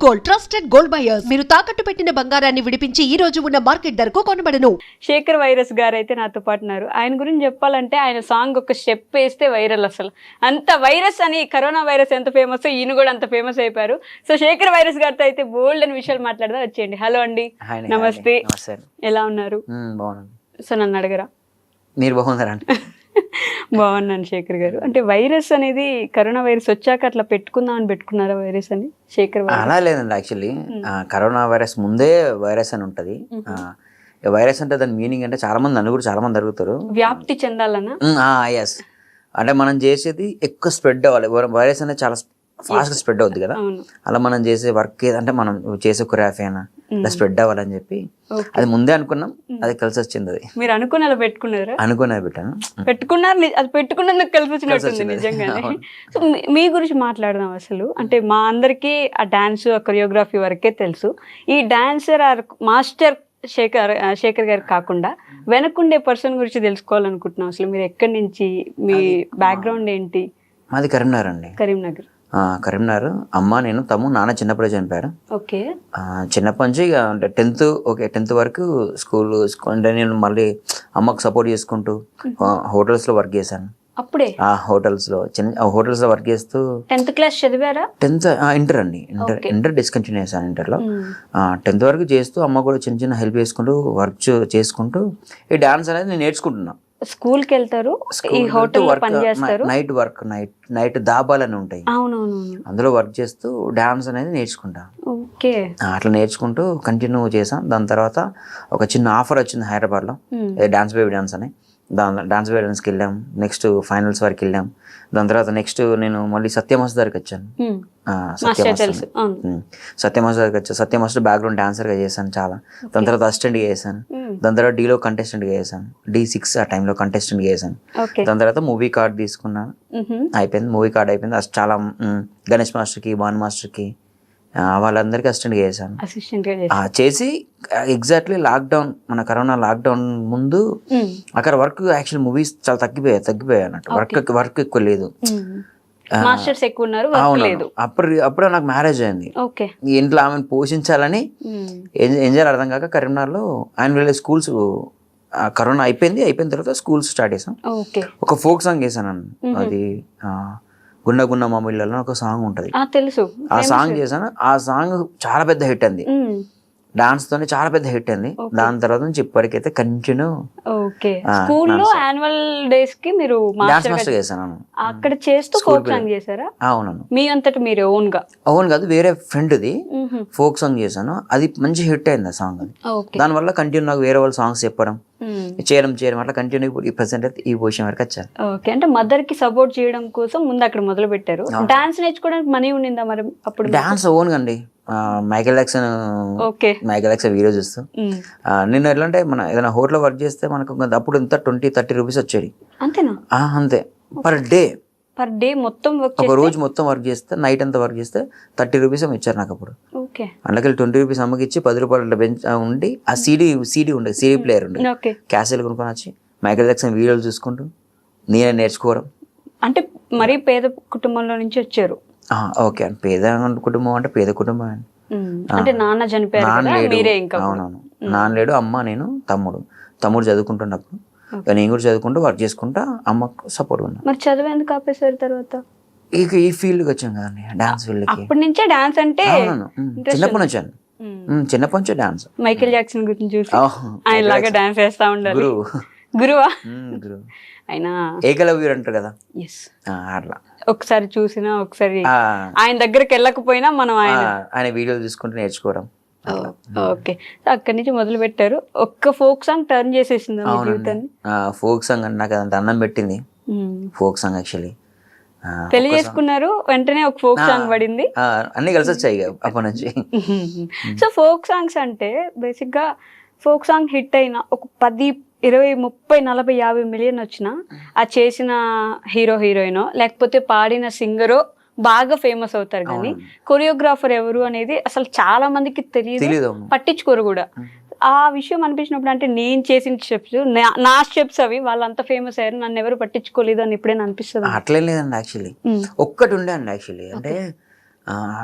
Gold, trusted gold buyers. మీరు తాకట్టు పెట్టిన బంగారాన్ని విడిపించి ఈ రోజు ఉన్న మార్కెట్ ధరకు కొనబడను. శేఖర్ వైరస్ గారు అయితే నాతో పాటు ఉన్నారు. ఆయన గురించి చెప్పాలంటే ఆయన సాంగ్ ఒక స్టెప్ వేస్తే వైరల్. అసలు అంత వైరస్ అని, కరోనా వైరస్ ఎంత ఫేమస్, ఈయన కూడా అంత ఫేమస్ అయిపోయారు. సో శేఖర్ వైరస్ గారితో అయితే బోల్డ్ అని విషయాలు మాట్లాడదా, వచ్చేయండి. హలో అండి, నమస్తే, ఎలా ఉన్నారు? సో నన్ను అడగరా, మీరు బాగున్నారండి? బాగున్నాను శేఖర్ గారు. అంటే వైరస్ అనేది, కరోనా వైరస్ వచ్చాక అట్లా పెట్టుకుందామని పెట్టుకున్నారా వైరస్ అని? శేఖర్ అలా లేదండి, యాక్చువల్లీ కరోనా వైరస్ ముందే వైరస్ అని ఉంటది. వైరస్ అంటే దాని మీనింగ్ అంటే చాలా మంది నన్ను కూడా చాలా మంది అడుగుతారు, వ్యాప్తి చెందాలన్నా. ఎస్, అంటే మనం చేసేది ఎక్కువ స్ప్రెడ్ అవ్వాలి. వైరస్ అనేది చాలా ఫాస్ట్ గా స్ప్రెడ్ అవుద్ది కదా, అలా మనం చేసే వర్క్ ఏదంటే మనం చేసే క్రాఫ్ అయినా ఇలా స్ప్రెడ్ అవ్వాలని చెప్పి అది ముందే అనుకున్నాం, అది కలిసి వచ్చింది. అది మీరు అనుకుని అలా పెట్టుకున్నారా? అనుకునే పెట్టాను, పెట్టుకున్నారు. అది పెట్టుకున్నందుకు కలిసి వచ్చినట్టుంది నిజంగానే. సో మీ గురించి మాట్లాడదాం అసలు. అంటే మా అందరికీ ఆ డాన్స్, ఆ కొరియోగ్రఫీ వరకే తెలుసు. ఈ డాన్సర్ ఆర్ మాస్టర్ శేఖర్ గారు కాకుండా వెనకుండే పర్సన్ గురించి తెలుసుకోవాలనుకుంటున్నాం. అసలు మీరు ఎక్కడి నుంచి, మీ బ్యాక్గ్రౌండ్ ఏంటి? మాది కరీంనగర్ అండి. కరీంనగర్. కరీంనగర్. అమ్మ, నేను, తమ్ముడు, నాన్న చిన్నప్పుడే చనిపోయారు. ఓకే. చిన్నప్పటి నుంచి ఇక అంటే 10th వరకు స్కూల్ అంటే నేను మళ్ళీ అమ్మకు సపోర్ట్ చేసుకుంటూ హోటల్స్ లో వర్క్ చేశాను. అప్పుడే హోటల్స్ లో వర్క్ చేస్తూ 10th క్లాస్ చదివారా? 10th ఇంటర్ అండి. ఇంటర్ డిస్కంటిన్యూ చేశాను. ఇంటర్లో 10th వరకు చేస్తూ అమ్మ కూడా చిన్న చిన్న హెల్ప్ చేసుకుంటూ వర్క్ చేసుకుంటూ ఈ డాన్స్ అనేది నేను నేర్చుకుంటున్నా. స్కూల్ కి వెళ్తారు, ఈ హోటల్ పని చేస్తారు, నైట్ దాబాలని ఉంటాయి, అవునవును, అందులో వర్క్ చేస్తూ డాన్స్ అనేది నేర్చుకుంటా. ఓకే. అట్లా నేర్చుకుంటూ కంటిన్యూ చేసాం. దాని తర్వాత ఒక చిన్న ఆఫర్ వచ్చింది హైదరాబాద్లో, డాన్స్ బేబీ డాన్స్ అని. డాన్స్ బేబీ డాన్స్కి వెళ్ళాం. నెక్స్ట్ ఫైనల్స్ వరకు వెళ్ళాం. దాని తర్వాత నెక్స్ట్ నేను మళ్ళీ సత్యమాస్ దగ్గరికి వచ్చాను. సత్యమాస్ దగ్గరికి వచ్చాను. సత్యమాస్ బ్యాక్గ్రౌండ్ డాన్సర్గా చేశాను చాలా. దాని తర్వాత అసిస్టెంట్గా చేశాను. దాని తర్వాత డీలో కంటెస్టెంట్గా చేశాను. D6 ఆ టైంలో కంటెస్టెంట్గా చేశాను. దాని తర్వాత మూవీ కార్డ్ తీసుకున్నాను, అయిపోయింది. మూవీ కార్డ్ అయిపోయింది. చాలా గణేష్ మాస్టర్కి, భాను మాస్టర్కి వాళ్ళందరికీ అసిస్టెంట్గా చేశాను. చేసి ఎగ్జాక్ట్లీ లాక్డౌన్, మన కరోనా లాక్డౌన్ ముందు అక్కడ వర్క్ యాక్చువల్ మూవీస్ చాలా తగ్గిపోయాయి అన్నట్టు. వర్క్ ఎక్కువ లేదు. మాస్టర్స్ ఎక్కువ ఉన్నారు, అప్పుడే నాకు మ్యారేజ్ అయింది. ఇంట్లో ఆమెను పోషించాలని ఏం చేయాలి అర్థం కాక కరీంనగర్లో ఆయన స్కూల్స్, కరోనా అయిపోయిన తర్వాత స్కూల్స్ స్టార్ట్ చేసాం. ఒక ఫోక్ సాంగ్ చేశాను. అది గున్న గున్న మామిళ్ళలో ఒక సాంగ్ ఉంటది, తెలుసు. ఆ సాంగ్ చేశాను. ఆ సాంగ్ చాలా పెద్ద హిట్ అంది, డాన్స్ తోనే చాలా పెద్ద హిట్ అంది. దాని తర్వాత నుంచి ఇప్పటికైతే కంటిన్యూ స్కూల్లో యాన్యువల్ డేస్ కి మీరు డాన్స్ మాస్టర్ చేశాను. అక్కడ చేస్తూ ఫోక్ సాంగ్ చేశారా? అవునను. మీ అంతటి మీరు ఓన్ కాదు, వేరే ఫ్రెండ్ది ఫోక్ సాంగ్ చేశాను. అది మంచి హిట్ అయింది ఆ సాంగ్. అది దానివల్ల కంటిన్యూ నాకు వేరే వాళ్ళు సాంగ్స్ చెప్పడం, చేయడం అట్లా కంటిన్యూ ప్రెసెంట్ అయితే ఈ పొజిషన్ వరకు వచ్చాను. ఓకే. అంటే మదర్ కి సపోర్ట్ చేయడం కోసం ముందు అక్కడ మొదలు పెట్టారు. డాన్స్ నేర్చుకోవడానికి మనీ ఉండిందా మరి అప్పుడు? డాన్స్ ఓన్ అండి. మైకేల్ జాక్సన్ వీడియో చూస్తూ నేను ఎట్లా అంటే మన ఏదైనా హోటల్ వర్క్ చేస్తే మనకు అప్పుడు ఎంత 20-30 రూపీస్ వచ్చేది. అంతేనా? అంతే. పర్ డే మొత్తం ఒక రోజు మొత్తం వర్క్ చేస్తే, నైట్ అంతా వర్క్ చేస్తే 30 రూపీస్ ఇచ్చారు నాకు అప్పుడు. అందుకే 20 రూపీస్ అమ్మకి ఇచ్చి 10 రూపాయలు బెంచ్ ఉండి ఆ సీడీ ఉండేది, సీడీ ప్లేయర్ ఉండేది, క్యాసెట్లు కొనుక్కొని వచ్చి మైకేల్ జాక్సన్ వీడియోలు చూసుకుంటూ నేనే నేర్చుకోవడం. అంటే మరీ పేద కుటుంబంలో నుంచి వచ్చారు. ఓకే అండి. పేద కుటుంబం అంటే పేద కుటుంబం అండి. అంటే నాన్న చనిపోయారు. అవునవును. నాన్న లేడు, అమ్మ, నేను, తమ్ముడు చదువుకుంటున్నప్పుడు నేను కూడా చదువుకుంటూ వర్క్ చేసుకుంటా అమ్మకు సపోర్ట్ ఉన్నా. మరి చదువు ఎందుకు ఆపేసారు తర్వాత? ఇక ఈ ఫీల్డ్కి వచ్చాం కదండి, డాన్స్ ఫీల్డ్. అప్పటి నుంచే డాన్స్ అంటే చిన్నప్పటి వచ్చాను. చిన్నప్పటి నుంచే డాన్స్. మైకేల్ జాక్సన్ గురించి చూసి ఆయన లాగా డాన్స్ చేస్తా ఉండాలి. గురువా? గురువు. ఆయన ఏకలవ్యుడు అంటారు కదా, అట్లా ఒకసారి చూసినా, ఒకసారి ఆయన దగ్గరికి వెళ్ళకపోయినా మనం ఆయన వీడియోలు చూసుకుంటూ నేర్చుకోవడం. ఓకే. అక్కడి నుంచి మొదలు పెట్టారు. ఒక్క ఫోక్ సాంగ్ టర్న్ చేసేసింది జీవితాన్ని. ఫోక్ సాంగ్ అంటే నాకు అంత అన్నం పెట్టింది ఫోక్ సాంగ్. యాక్చువల్లీ పెళ్లి చేసుకున్నారు, వెంటనే ఒక ఫోక్ సాంగ్ పడింది, అన్ని కలిసి వచ్చాయి అప్పటి నుంచి. సో ఫోక్ సాంగ్స్ అంటే బేసిక్ గా ఫోక్ సాంగ్ హిట్ అయిన ఒక 10, 20, 30, 40, 50 మిలియన్ వచ్చినా ఆ చేసిన హీరోయినో లేకపోతే పాడిన సింగరో బాగా ఫేమస్ అవుతారు. కానీ కొరియోగ్రాఫర్ ఎవరు అనేది అసలు చాలా మందికి తెలియదు, పట్టించుకోరు కూడా. ఆ విషయం అనిపించినప్పుడు, అంటే నేను చేసిన స్టెప్స్, నా స్టెప్స్ అవి వాళ్ళంతా ఫేమస్ అయ్యారు, నన్ను ఎవరు పట్టించుకోలేదు అని ఎప్పుడైనా అనిపిస్తుంది? అట్లే లేదండి. యాక్చువల్లీ ఒక్కటి ఉండే అండి. యాక్చువల్లీ అంటే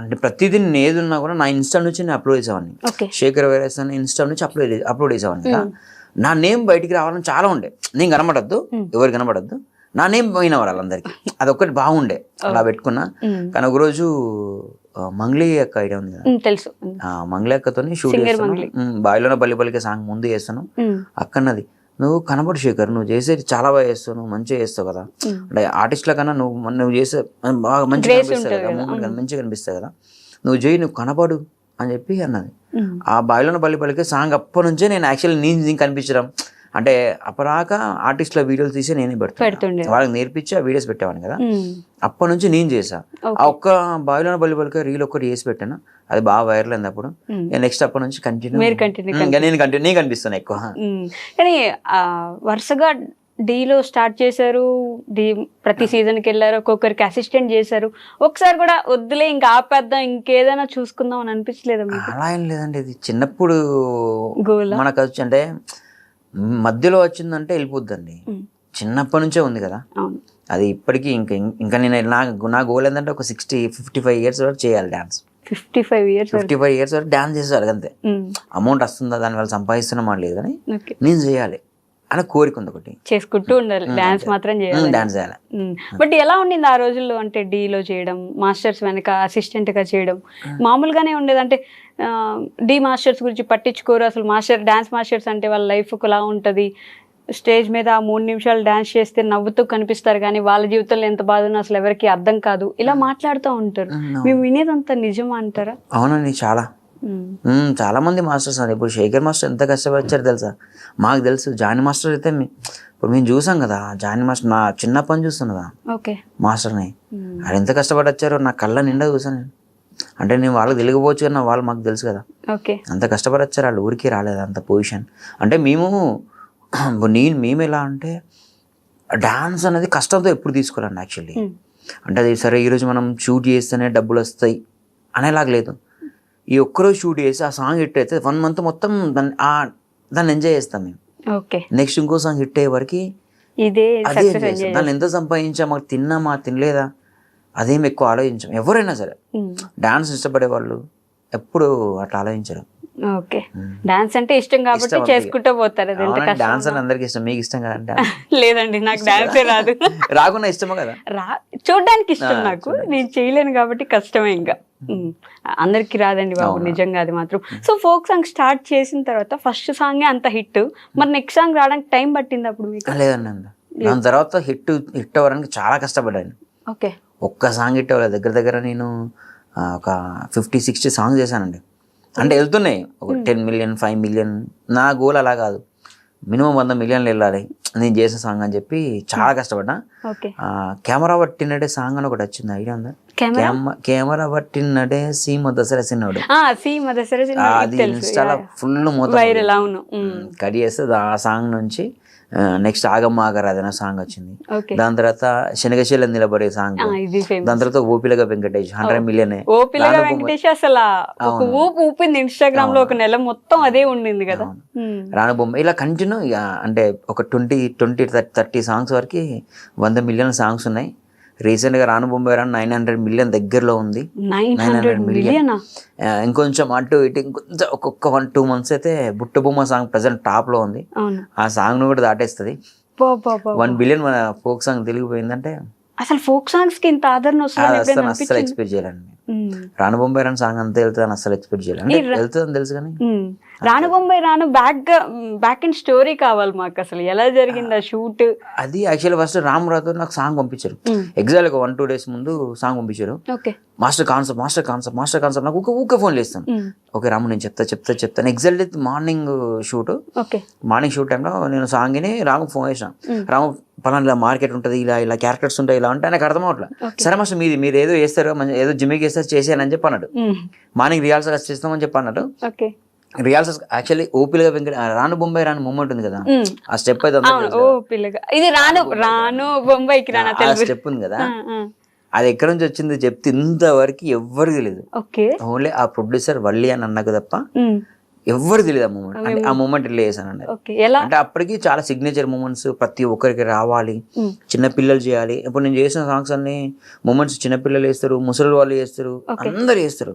అంటే ప్రతిదీ నేను ఏది ఉన్నా కూడా నా ఇన్స్టా నుంచి నేను అప్లోడ్ చేసేవాడిని. ఓకే శేఖర్ వైరస్ అని ఇన్స్టా నుంచి అప్లోడ్ చేసేవాడిని కదా. నా నేమ్ బయటికి రావాలని చాలా ఉండే. నేను కనబడద్దు, ఎవరు కనబడద్దు, నా నేమ్ పోయిన వాళ్ళందరికీ అదొక్కటి బాగుండే, అలా పెట్టుకున్నా. కానీ ఒకరోజు మంగ్లీ అక్క ఐడియా ఉంది కదా, తెలుసు. మంగ్లీ అక్కతో షూట్ చేస్తాను, బాయిలోన బల్లి బల్లికే సాంగ్ ముందు చేస్తాను. అక్కన్నది, నువ్వు కనబడు శేఖర్, నువ్వు చేసేది చాలా బాగా చేస్తావు, నువ్వు మంచిగా చేస్తావు కదా, అంటే ఆర్టిస్ట్ల కన్నా నువ్వు చేసే బాగా మంచిగా కనిపిస్తావు కదా, మూమెంట్ మంచిగా కనిపిస్తావు కదా, నువ్వు చేయి, నువ్వు కనబడు అని చెప్పి అన్నది. ఆ బాయిలోన బల్లి బల్లికే సాంగ్ అప్పటి నుంచే నేను యాక్చువల్లీ నేను కనిపించడం, అంటే అప్పటిదాకా ఆర్టిస్ట్ల వీడియోలు తీసి నేనే పెడుతుండే, వాళ్ళకి నేర్పించి ఆ వీడియోస్ పెట్టేవాడిని కదా. అప్పటి నుంచి నేను చేసా. ఆ ఒక్క బాయిలోన బల్లి బల్లికే రీల్ ఒక్కటి చేసి పెట్టాను, అది బాగా వైరల్ అయింది. అప్పుడు నెక్స్ట్ అప్పటి నుంచి నేను కనిపిస్తాను ఎక్కువ. కానీ వరుసగా డీలో స్టార్ట్ చేశారు, ప్రతి సీజన్కి వెళ్ళారు, ఒక్కొక్కరికి అసిస్టెంట్ చేశారు. ఒకసారి కూడా వద్దులే ఇంకా ఆపేద్దాం, ఇంకేదైనా చూసుకుందాం అని అనిపించలేదు? అలా ఏం లేదండి, ఇది చిన్నప్పుడు మనకు వచ్చి అంటే మధ్యలో వచ్చిందంటే వెళ్ళిపోద్దండి. చిన్నప్పటి నుంచే ఉంది కదా అది, ఇప్పటికీ ఇంకా నేను నా గోల్ ఏంటంటే ఒక 55 years వరకు చేయాలి డాన్స్. 55 years వరకు డాన్స్ చేసేవాళ్ళకి అంతే. అమౌంట్ వస్తుందా దాని వల్ల సంపాదిస్తున్నామా లేదు కానీ నేను చేయాలి అలా కోరిక ఉంది, ఒకటి చేసుకుంటూ ఉండాలి, డాన్స్ మాత్రం చేయాలి, డాన్స్ చేయాలి. బట్ ఎలా ఉండింది ఆ రోజుల్లో? అంటే డీలో చేయడం, మాస్టర్స్ వెనక అసిస్టెంట్ గా చేయడం మామూలుగానే ఉండేది? అంటే డి మాస్టర్స్ గురించి పట్టించుకోరు అసలు, డాన్స్ మాస్టర్స్ అంటే వాళ్ళ లైఫ్ ఒకలా ఉంటుంది, స్టేజ్ మీద 3 నిమిషాలు డాన్స్ చేస్తే నవ్వుతూ కనిపిస్తారు కానీ వాళ్ళ జీవితంలో ఎంత బాధ ఉన్నా అసలు ఎవరికి అర్థం కాదు, ఇలా మాట్లాడుతూ ఉంటారు. మేము వినేదంతా నిజమా అంటారా? అవునండి, చాలా మంది మాస్టర్స్ అన్నారు. ఇప్పుడు శేఖర్ మాస్టర్ ఎంత కష్టపడ్డారు తెలుసా? మాకు తెలుసు. జానీ మాస్టర్ అయితే ఇప్పుడు మేము చూసాం కదా, జానీ మాస్టర్ నా చిన్నప్పని చూస్తున్నదా మాస్టర్ని, ఆయన ఎంత కష్టపడొచ్చారో నా కళ్ళ నిండా చూసాను నేను. అంటే నేను వాళ్ళకి తెలియకపోవచ్చు కానీ వాళ్ళు మాకు తెలుసు కదా, అంత కష్టపడొచ్చారు, వాళ్ళు ఊరికి రాలేదు అంత పొజిషన్. అంటే మేము ఎలా అంటే డాన్స్ అనేది కష్టంతో ఎప్పుడు తీసుకోవాలండి యాక్చువల్లీ. అంటే అది సరే ఈరోజు మనం షూట్ చేస్తేనే డబ్బులు వస్తాయి అనేలాగా లేదు. ఈ ఒక్కరోజు షూట్ చేసి ఆ సాంగ్ హిట్ అయితే 1 month మొత్తం దాన్ని ఎంజాయ్ చేస్తాం మేము. నెక్స్ట్ ఇంకో సాంగ్ హిట్ అయ్యే వరకు అదే దాన్ని ఎంత సంపాదించాం, మాకు తిన్నామా తినలేదా అదేం ఎక్కువ ఆలోచించాం. ఎవరైనా సరే డాన్స్ ఇష్టపడే వాళ్ళు ఎప్పుడు అట్లా ఆలోచించరు. డాన్స్ అంటే ఇష్టం కాబట్టి చేసుకుంటూ పోతారు. డాన్స్ అని అందరికి ఇష్టం, మీకు ఇష్టం కదంటే? లేదండి, నాకు డాన్సే రాదు. రాకుండా ఇష్టమా కదా? చూడడానికి ఇష్టం, నాకు నేను చేయలేను కాబట్టి కష్టమే. ఇంకా అందరికి రాదండి బాబు, నిజంగా అది మాత్రం. సో ఫోక్ సాంగ్ స్టార్ట్ చేసిన తర్వాత ఫస్ట్ సాంగే అంత హిట్, మరి నెక్స్ట్ సాంగ్ రావడానికి టైం పట్టింది అప్పుడు మీకు? లేదండి, దాని తర్వాత హిట్ అవ్వడానికి చాలా కష్టపడ్డాను. ఒక్క సాంగ్ హిట్ అవ్వలేదు. దగ్గర నేను ఒక 50-60 సాంగ్స్ చేశానండి. అంటే వెళ్తున్నాయి ఒక 10 million 5 million. నా గోల్ అలా కాదు, మినిమం 100 million వెళ్ళాలి నేను చేసిన సాంగ్ అని చెప్పి చాలా కష్టపడ్డా. కెమెరా పట్టినడే సాంగ్ అని ఒకటి వచ్చింది, ఐడియా ఉందా? కెమెరా పట్టినడే సీమ దసరా సిన్నోడు, అది ఇన్స్టాలో ఫుల్ మొత్తం కడి చేస్తే ఆ సాంగ్ నుంచి నెక్స్ట్ ఆగమ్మ ఆగరాధన సాంగ్ వచ్చింది. దాని తర్వాత శనగశీల నిలబడే సాంగ్, దాని తర్వాత ఓపిలగా వెంకటేష్ 100 million. ఓపిలగా వెంకటేష్ అసలు ఊపింది ఇన్స్టాగ్రామ్ లో, ఒక నెల మొత్తం అదే ఉండింది కదా. రానుబొమ్మ ఇలా కంటిన్యూ, అంటే ఒక 20-30 సాంగ్స్ వరకు 100 million సాంగ్స్ ఉన్నాయి. రీసెంట్ గా రానుబొమ్మ 900 million దగ్గరలో ఉంది. 900 million. ఇంకొంచెం అటు ఇటు ఇంకొంచెం ఒక్కొక్క 1-2 months అయితే బుట్టబొమ్మ సాంగ్ ప్రెసెంట్ టాప్ లో ఉంది. ఆ సాంగ్ ను కూడా దాటేస్తుంది. 1 billion మన ఫోక్ సాంగ్ తెలిగిపోయిందంటే అసలు ఫోక్ సాంగ్స్ కి ఇంత ఆదరణ వస్తుంది అసలు ఎక్స్పెక్ట్ చేయాలండి. రానుబొంబాయి రాను సాంగ్ అంతే వెళ్తుందని అసలు ఎక్స్పెక్ట్ చేయాలి. వెళ్తుందని తెలుసు కానీ రానుబొంబాయి రాను బ్యాక్ అండ్ స్టోరీ కావాలి మాకు, అసలు ఎలా జరిగింది ఆ షూట్? అది యాక్చువల్లీ ఫస్ట్ రామరాతో నాకు సాంగ్ పంపించారు. ఎగ్జాక్ట్ ఒక 1-2 days ముందు సాంగ్ పంపించారు. మాస్టర్ కాన్సెప్ట్ నాకు ఊకే ఫోన్ చేస్తాను. ఓకే రాము నేను చెప్తాను. ఎగ్జాక్ట్ మార్నింగ్ షూట్ టైంలో నేను సాంగ్ ని రాము ఫోన్ చేసాను. రాము పలానా ఇలా మార్కెట్ ఉంటుంది, ఇలా క్యారెక్టర్స్ ఉంటాయి, ఇలా ఉంటాయి, నాకు అర్థం అవట్లా. సరే మాస్టర్ మీరు ఏదో చేస్తారు, ఏదో జిమ్కి వేస్తారు చేసానని చెప్పి అన్నాడు. మార్నింగ్ రిహార్సల్ చేస్తామని చెప్పి అన్నాడు. రిహార్సల్స్ యాక్చువల్లీ ఓపిలగా వెంకట రానుబొంబాయి రాను మూమెంట్ ఉంది కదా, ఆ స్టెప్ అయితే స్టెప్ ఉంది కదా, అది ఎక్కడి నుంచి వచ్చింది చెప్తే ఇంతవరకు ఎవ్వరికి తెలియదు. ఓన్లీ ఆ ప్రొడ్యూసర్ వల్లి అని అన్నకు తప్ప ఎవరు తెలియదు ఆ మూమెంట్, అంటే ఆ మూమెంట్ ఇట్లా చేశానండి. ఓకే, ఎలా అంటే అప్పటికి చాలా సిగ్నేచర్ మూమెంట్స్ ప్రతి ఒక్కరికి రావాలి, చిన్న పిల్లలు చేయాలి. ఇప్పుడు నేను చేసిన సాంగ్స్ అన్ని మూమెంట్స్ చిన్న పిల్లలు చేస్తారు, ముసలి వాళ్ళు చేస్తారు, అందరు చేస్తారు.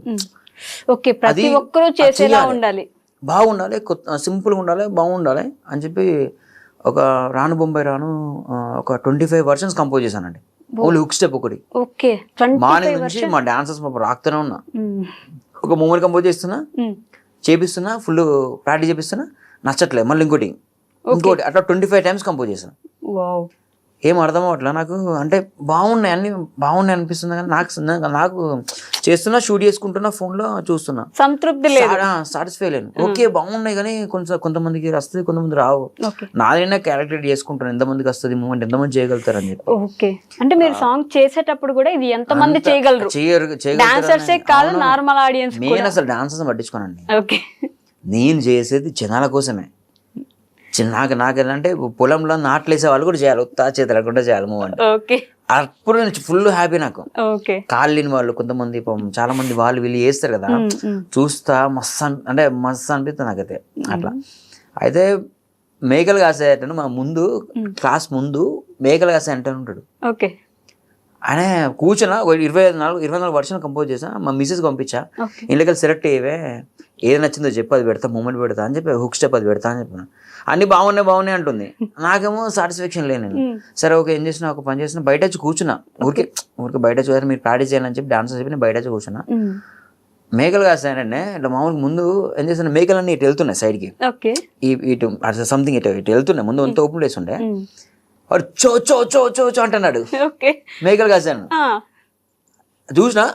ఓకే, ప్రతి ఒక్కరూ చేసేలా ఉండాలి, బాగుండాలి, సింపుల్గా ఉండాలి, బాగుండాలి అని చెప్పి ఒక రాను బొంబాయి రాను ఒక 25 వర్షన్స్ కంపోజ్ చేశానండి. ఓన్లీ హుక్ స్టెప్ ఒకటి. ఓకే, మార్నింగ్ నుంచి మా డాన్సర్స్ రాక్తూనే ఉన్నా, ఒక మూమెంట్ కంపోజ్ చేస్తున్నా, చేపిస్తున్నా, ఫుల్ ప్రాక్టీస్ చేపిస్తున్నా, నచ్చట్లేదు, మళ్ళీ ఇంకోటి అట్లా 25 టైమ్స్ కంపోజ్ చేశాను. వావ్, ఏం అర్థం అవ్వట్లా నాకు, అంటే బాగున్నాయి అన్ని బాగున్నాయి అనిపిస్తుంది, కానీ నాకు చేస్తున్నా, షూట్ చేసుకుంటున్నా, ఫోన్లో చూస్తున్నా, సంతృప్తి లేదు, సాటిస్ఫై లేను. ఓకే బాగున్నాయి కానీ కొంతమందికి వస్తుంది, కొంతమంది రావు. నాదైనా క్యాలిక్యులేట్ చేసుకుంటాను ఎంతమందికి వస్తుంది మూమెంట్, ఎంతమంది చేయగలుగుతారు అని చెప్పి. ఓకే, అంటే మీరు సాంగ్ చేసేటప్పుడు కూడా ఇది ఎంతమంది చేయగలరు, డాన్సర్సే కాదు నార్మల్ ఆడియన్స్. నేను అసలు డాన్సర్స్ పట్టించుకోనండి, ఓకే, నేను చేసేది జనాల కోసమే. నాకు ఏంటంటే పొలంలో నాట్లు వేసే వాళ్ళు కూడా చేయాలి, ఉత్తా చేతి లేకుండా చేయాలి మూమెంట్. ఓకే, అప్పుడు నేను ఫుల్ హ్యాపీ. నాకు ఓకే, కాళ్ళని వాళ్ళు కొంతమంది చాలా మంది వాళ్ళు వీళ్ళు చేస్తారు కదా, చూస్తా మస్తు అంటే మస్తు అనిపిస్తుంది నాకైతే. అట్లా అయితే మేకలు కాసే అంటే మా ముందు క్లాస్ ముందు మేకలు కాసే అంటే ఉంటాడు. ఓకే, ఆయన కూర్చున్నా 24 వర్షాలు కంపోజ్ చేసా, మా మిస్సెస్ పంపించా, ఇంట్లోకి సెలెక్ట్ అయ్యే ఏది నచ్చిందో చెప్పి అది పెడతా, మూమెంట్ పెడతా అని చెప్పి, హుక్ స్టెప్ అది పెడతా అని చెప్పిన. అన్ని బాగున్నాయి అంటుంది, నాకేమో సాటిస్ఫాక్షన్ లేదు. నేను సరే ఓకే ఏం చేసిన, ఒక పని చేసిన, బయట వచ్చి కూర్చున్నా, ఊరికి బయట వచ్చి మీరు ప్రాక్టీస్ చేయాలని చెప్పి డాన్స్ చెప్పి నేను బయట వచ్చి కూర్చున్నా. మేకలు కాస్తానంటే ఇట్లా మామూలుగా ముందు ఏం చేస్తున్నా, మేకలు అన్ని ఇటు వెళ్తున్నాయి సైడ్కి, ఇటు సంథింగ్ ఇటు వెళ్తున్నాయి, ముందు అంత ఓపెన్ ప్లేస్ ఉండే, వాడు చో చో చో చో చో అంటున్నాడు. మేకలు కాసాను చూసినా,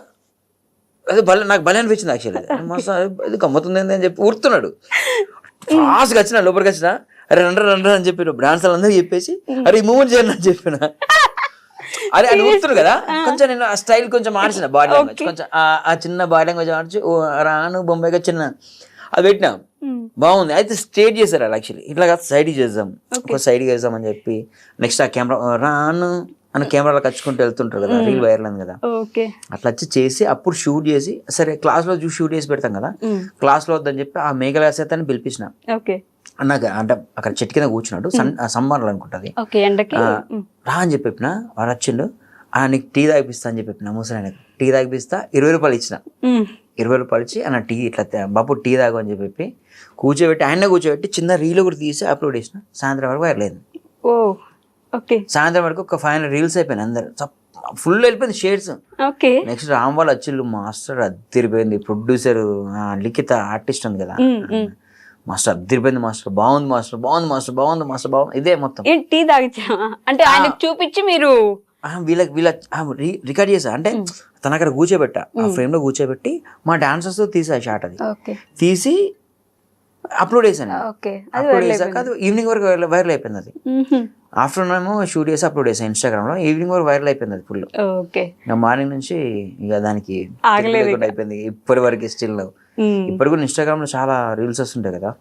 అదే నాకు భలే అనిపించింది యాక్చువల్లీ, ఇది గమ్మతుంది అని చెప్పి ఊరుతున్నాడు. ఫాస్ట్గా వచ్చిన లోపలికి వచ్చిన, అరే రండ్రా అని చెప్పి డాన్స్ అందరూ చెప్పేసి, అరే ఈ మూమెంట్ చేయండి అని చెప్పిన. అరే అని ఊరుతున్నాడు కదా, కొంచెం నేను ఆ స్టైల్ కొంచెం మార్చిన, బాడీ లాంగ్వేజ్ కొంచెం ఆ చిన్న బాడీ లాంగ్వేజ్ మార్చి, ఓ రాను బొంబాయిగా చిన్న అది పెట్టినా బాగుంది. అయితే స్ట్రేట్ చేశారు అది యాక్చువల్లీ, ఇట్లా కాదు సైడ్ చేద్దాం, ఒక సైడ్ చేద్దాం అని చెప్పి. నెక్స్ట్ ఆ కెమెరా రాను అని కెమెరాలో కచ్చుకుంటూ వెళ్తుంటారు కదా, రీల్ వైరల్ అయింది కదా, అట్లా వచ్చి చేసి అప్పుడు షూట్ చేసి, సరే క్లాస్లో షూట్ చేసి పెడతాం కదా, క్లాస్లో వద్దని చెప్పి ఆ మేఘల శాతాన్ని పిలిపించిన. నాకు అంటే అక్కడ చెట్టు కింద కూర్చున్నాడు, సమ్మర్లో అనుకుంటుంది, రా అని చెప్పిన. వాడు వచ్చిండు, నీకు టీ తాగిపిస్తా అని చెప్పిన, ముసలాయనకు టీ తాగిపిస్తా, 20 రూపాయలు ఇచ్చిన. 20 రూపాయలు ఇచ్చి అన్న టీ ఇట్లా బాబు టీ తాగు అని చెప్పి కూర్చోబెట్టి, ఆయన కూర్చోబెట్టి చిన్న రీల్ కూడా తీసి అప్లోడ్ చేసిన. సాయంత్రం వరకు వైరల్ అయింది. సాయంత్రం వరకు ఒక 500 రీల్స్ అయిపోయినాయి, అందరు ఫుల్ వెళ్ళిపోయింది షేర్స్. నెక్స్ట్ రామ్ వాళ్ళు వచ్చిళ్ళు, మాస్టర్ అద్దరిపోయింది, ప్రొడ్యూసర్ లిఖిత ఆర్టిస్ట్ ఉంది కదా, మాస్టర్ అద్దరిపోయింది, మాస్టర్ బాగుంది, మాస్టర్ బాగుంది, మాస్టర్ బాగుంది, మాస్టర్ బాగుంది, ఇదే మొత్తం. టీ తాగిచ్చా అంటే ఆయనకు చూపించి మీరు వీళ్ళ రికార్డ్ చేసా, అంటే తన అక్కడ కూర్చోబెట్టా, ఆ ఫ్రేమ్ లో కూర్చోబెట్టి మా డాన్సర్స్ తో తీసా షాట్, అది తీసి అప్లోడ్ చేశాను. అప్లోడ్ చేశాక అది ఈవినింగ్ వరకు వైరల్ అయిపోయింది. అది ఆఫ్టర్నూన్ ఏమో షూట్ చేసి అప్లోడ్ చేశాను ఇన్స్టాగ్రామ్ లో, ఈవినింగ్ వరకు వైరల్ అయిపోయింది అది ఫుల్. మార్నింగ్ నుంచి ఇక దానికి అయిపోయింది ఇప్పటి వరకు స్టిల్. ఇప్పుడు కూడా ఇన్స్టాగ్రామ్ లో చాలా రీల్స్ వస్తుంటాయి కదా,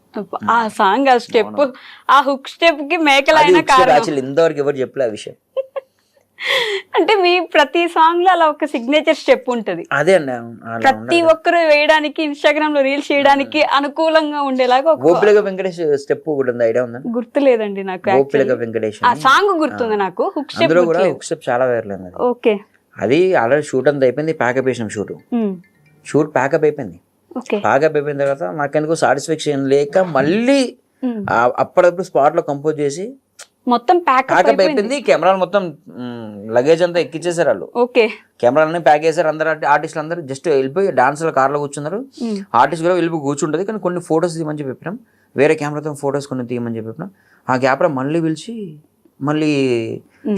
ఆ సాంగ్ ఆ స్టెప్ ఆ హుక్ స్టెప్ కి మేకలైన ఇంతవరకు ఎవరు చెప్పలే ఆ విషయం. అంటే మీ ప్రతి సాంగ్ లో అలా ఒక సిగ్నేచర్ స్టెప్ ఉంటది, అదే అండి, ప్రతి ఒక్కరు వేయడానికి ఇన్స్టాగ్రామ్ లో రీల్స్ చేయడానికి అనుకూలంగా ఉండేలాగా. గోపిలగా వెంకటేష్ స్టెప్ కూడా ఉంది, ఐడియా ఉందా? గుర్తులేదండి నాకు. గోపిలగా వెంకటేష్ ఆ సాంగ్ గుర్తుంది నాకు, హుక్ స్టెప్ కూడా హుక్ స్టెప్ చాలా వైరల్ అయింది. ఓకే, అది ఆల్రెడీ షూట్ అంతా అయిపోయింది, ప్యాకప్ చేసినాం, షూట్ ప్యాకప్ అయిపోయింది. ప్యాకప్ అయిపోయిన తర్వాత నాకెందుకు సాటిస్ఫాక్షన్ లేక మళ్ళీ అప్పుడప్పుడు స్పాట్ లో కంపోజ్ చేసి మొత్తం ప్యాకప్ అయిపోయింది. కెమెరాలు మొత్తం లగేజ్ అంతా ఎక్కిచ్చేసారు వాళ్ళు, కెమెరాలన్నీ ప్యాక్ చేశారు. అందరు ఆర్టిస్టులు అందరూ జస్ట్ వెళ్ళిపోయి డాన్సర్ల కార్లో కూర్చున్నారు. ఆర్టిస్ట్ కూడా వెళ్ళిపోయి కూర్చుంటది, కానీ కొన్ని ఫొటోస్ తీయమని చెప్పి చెప్పినాం, వేరే కెమెరాతో ఫొటోస్ కొన్ని తీయమని చెప్పి చెప్పినాం. ఆ గ్యాప్ లో మళ్ళీ పిలిచి మళ్ళీ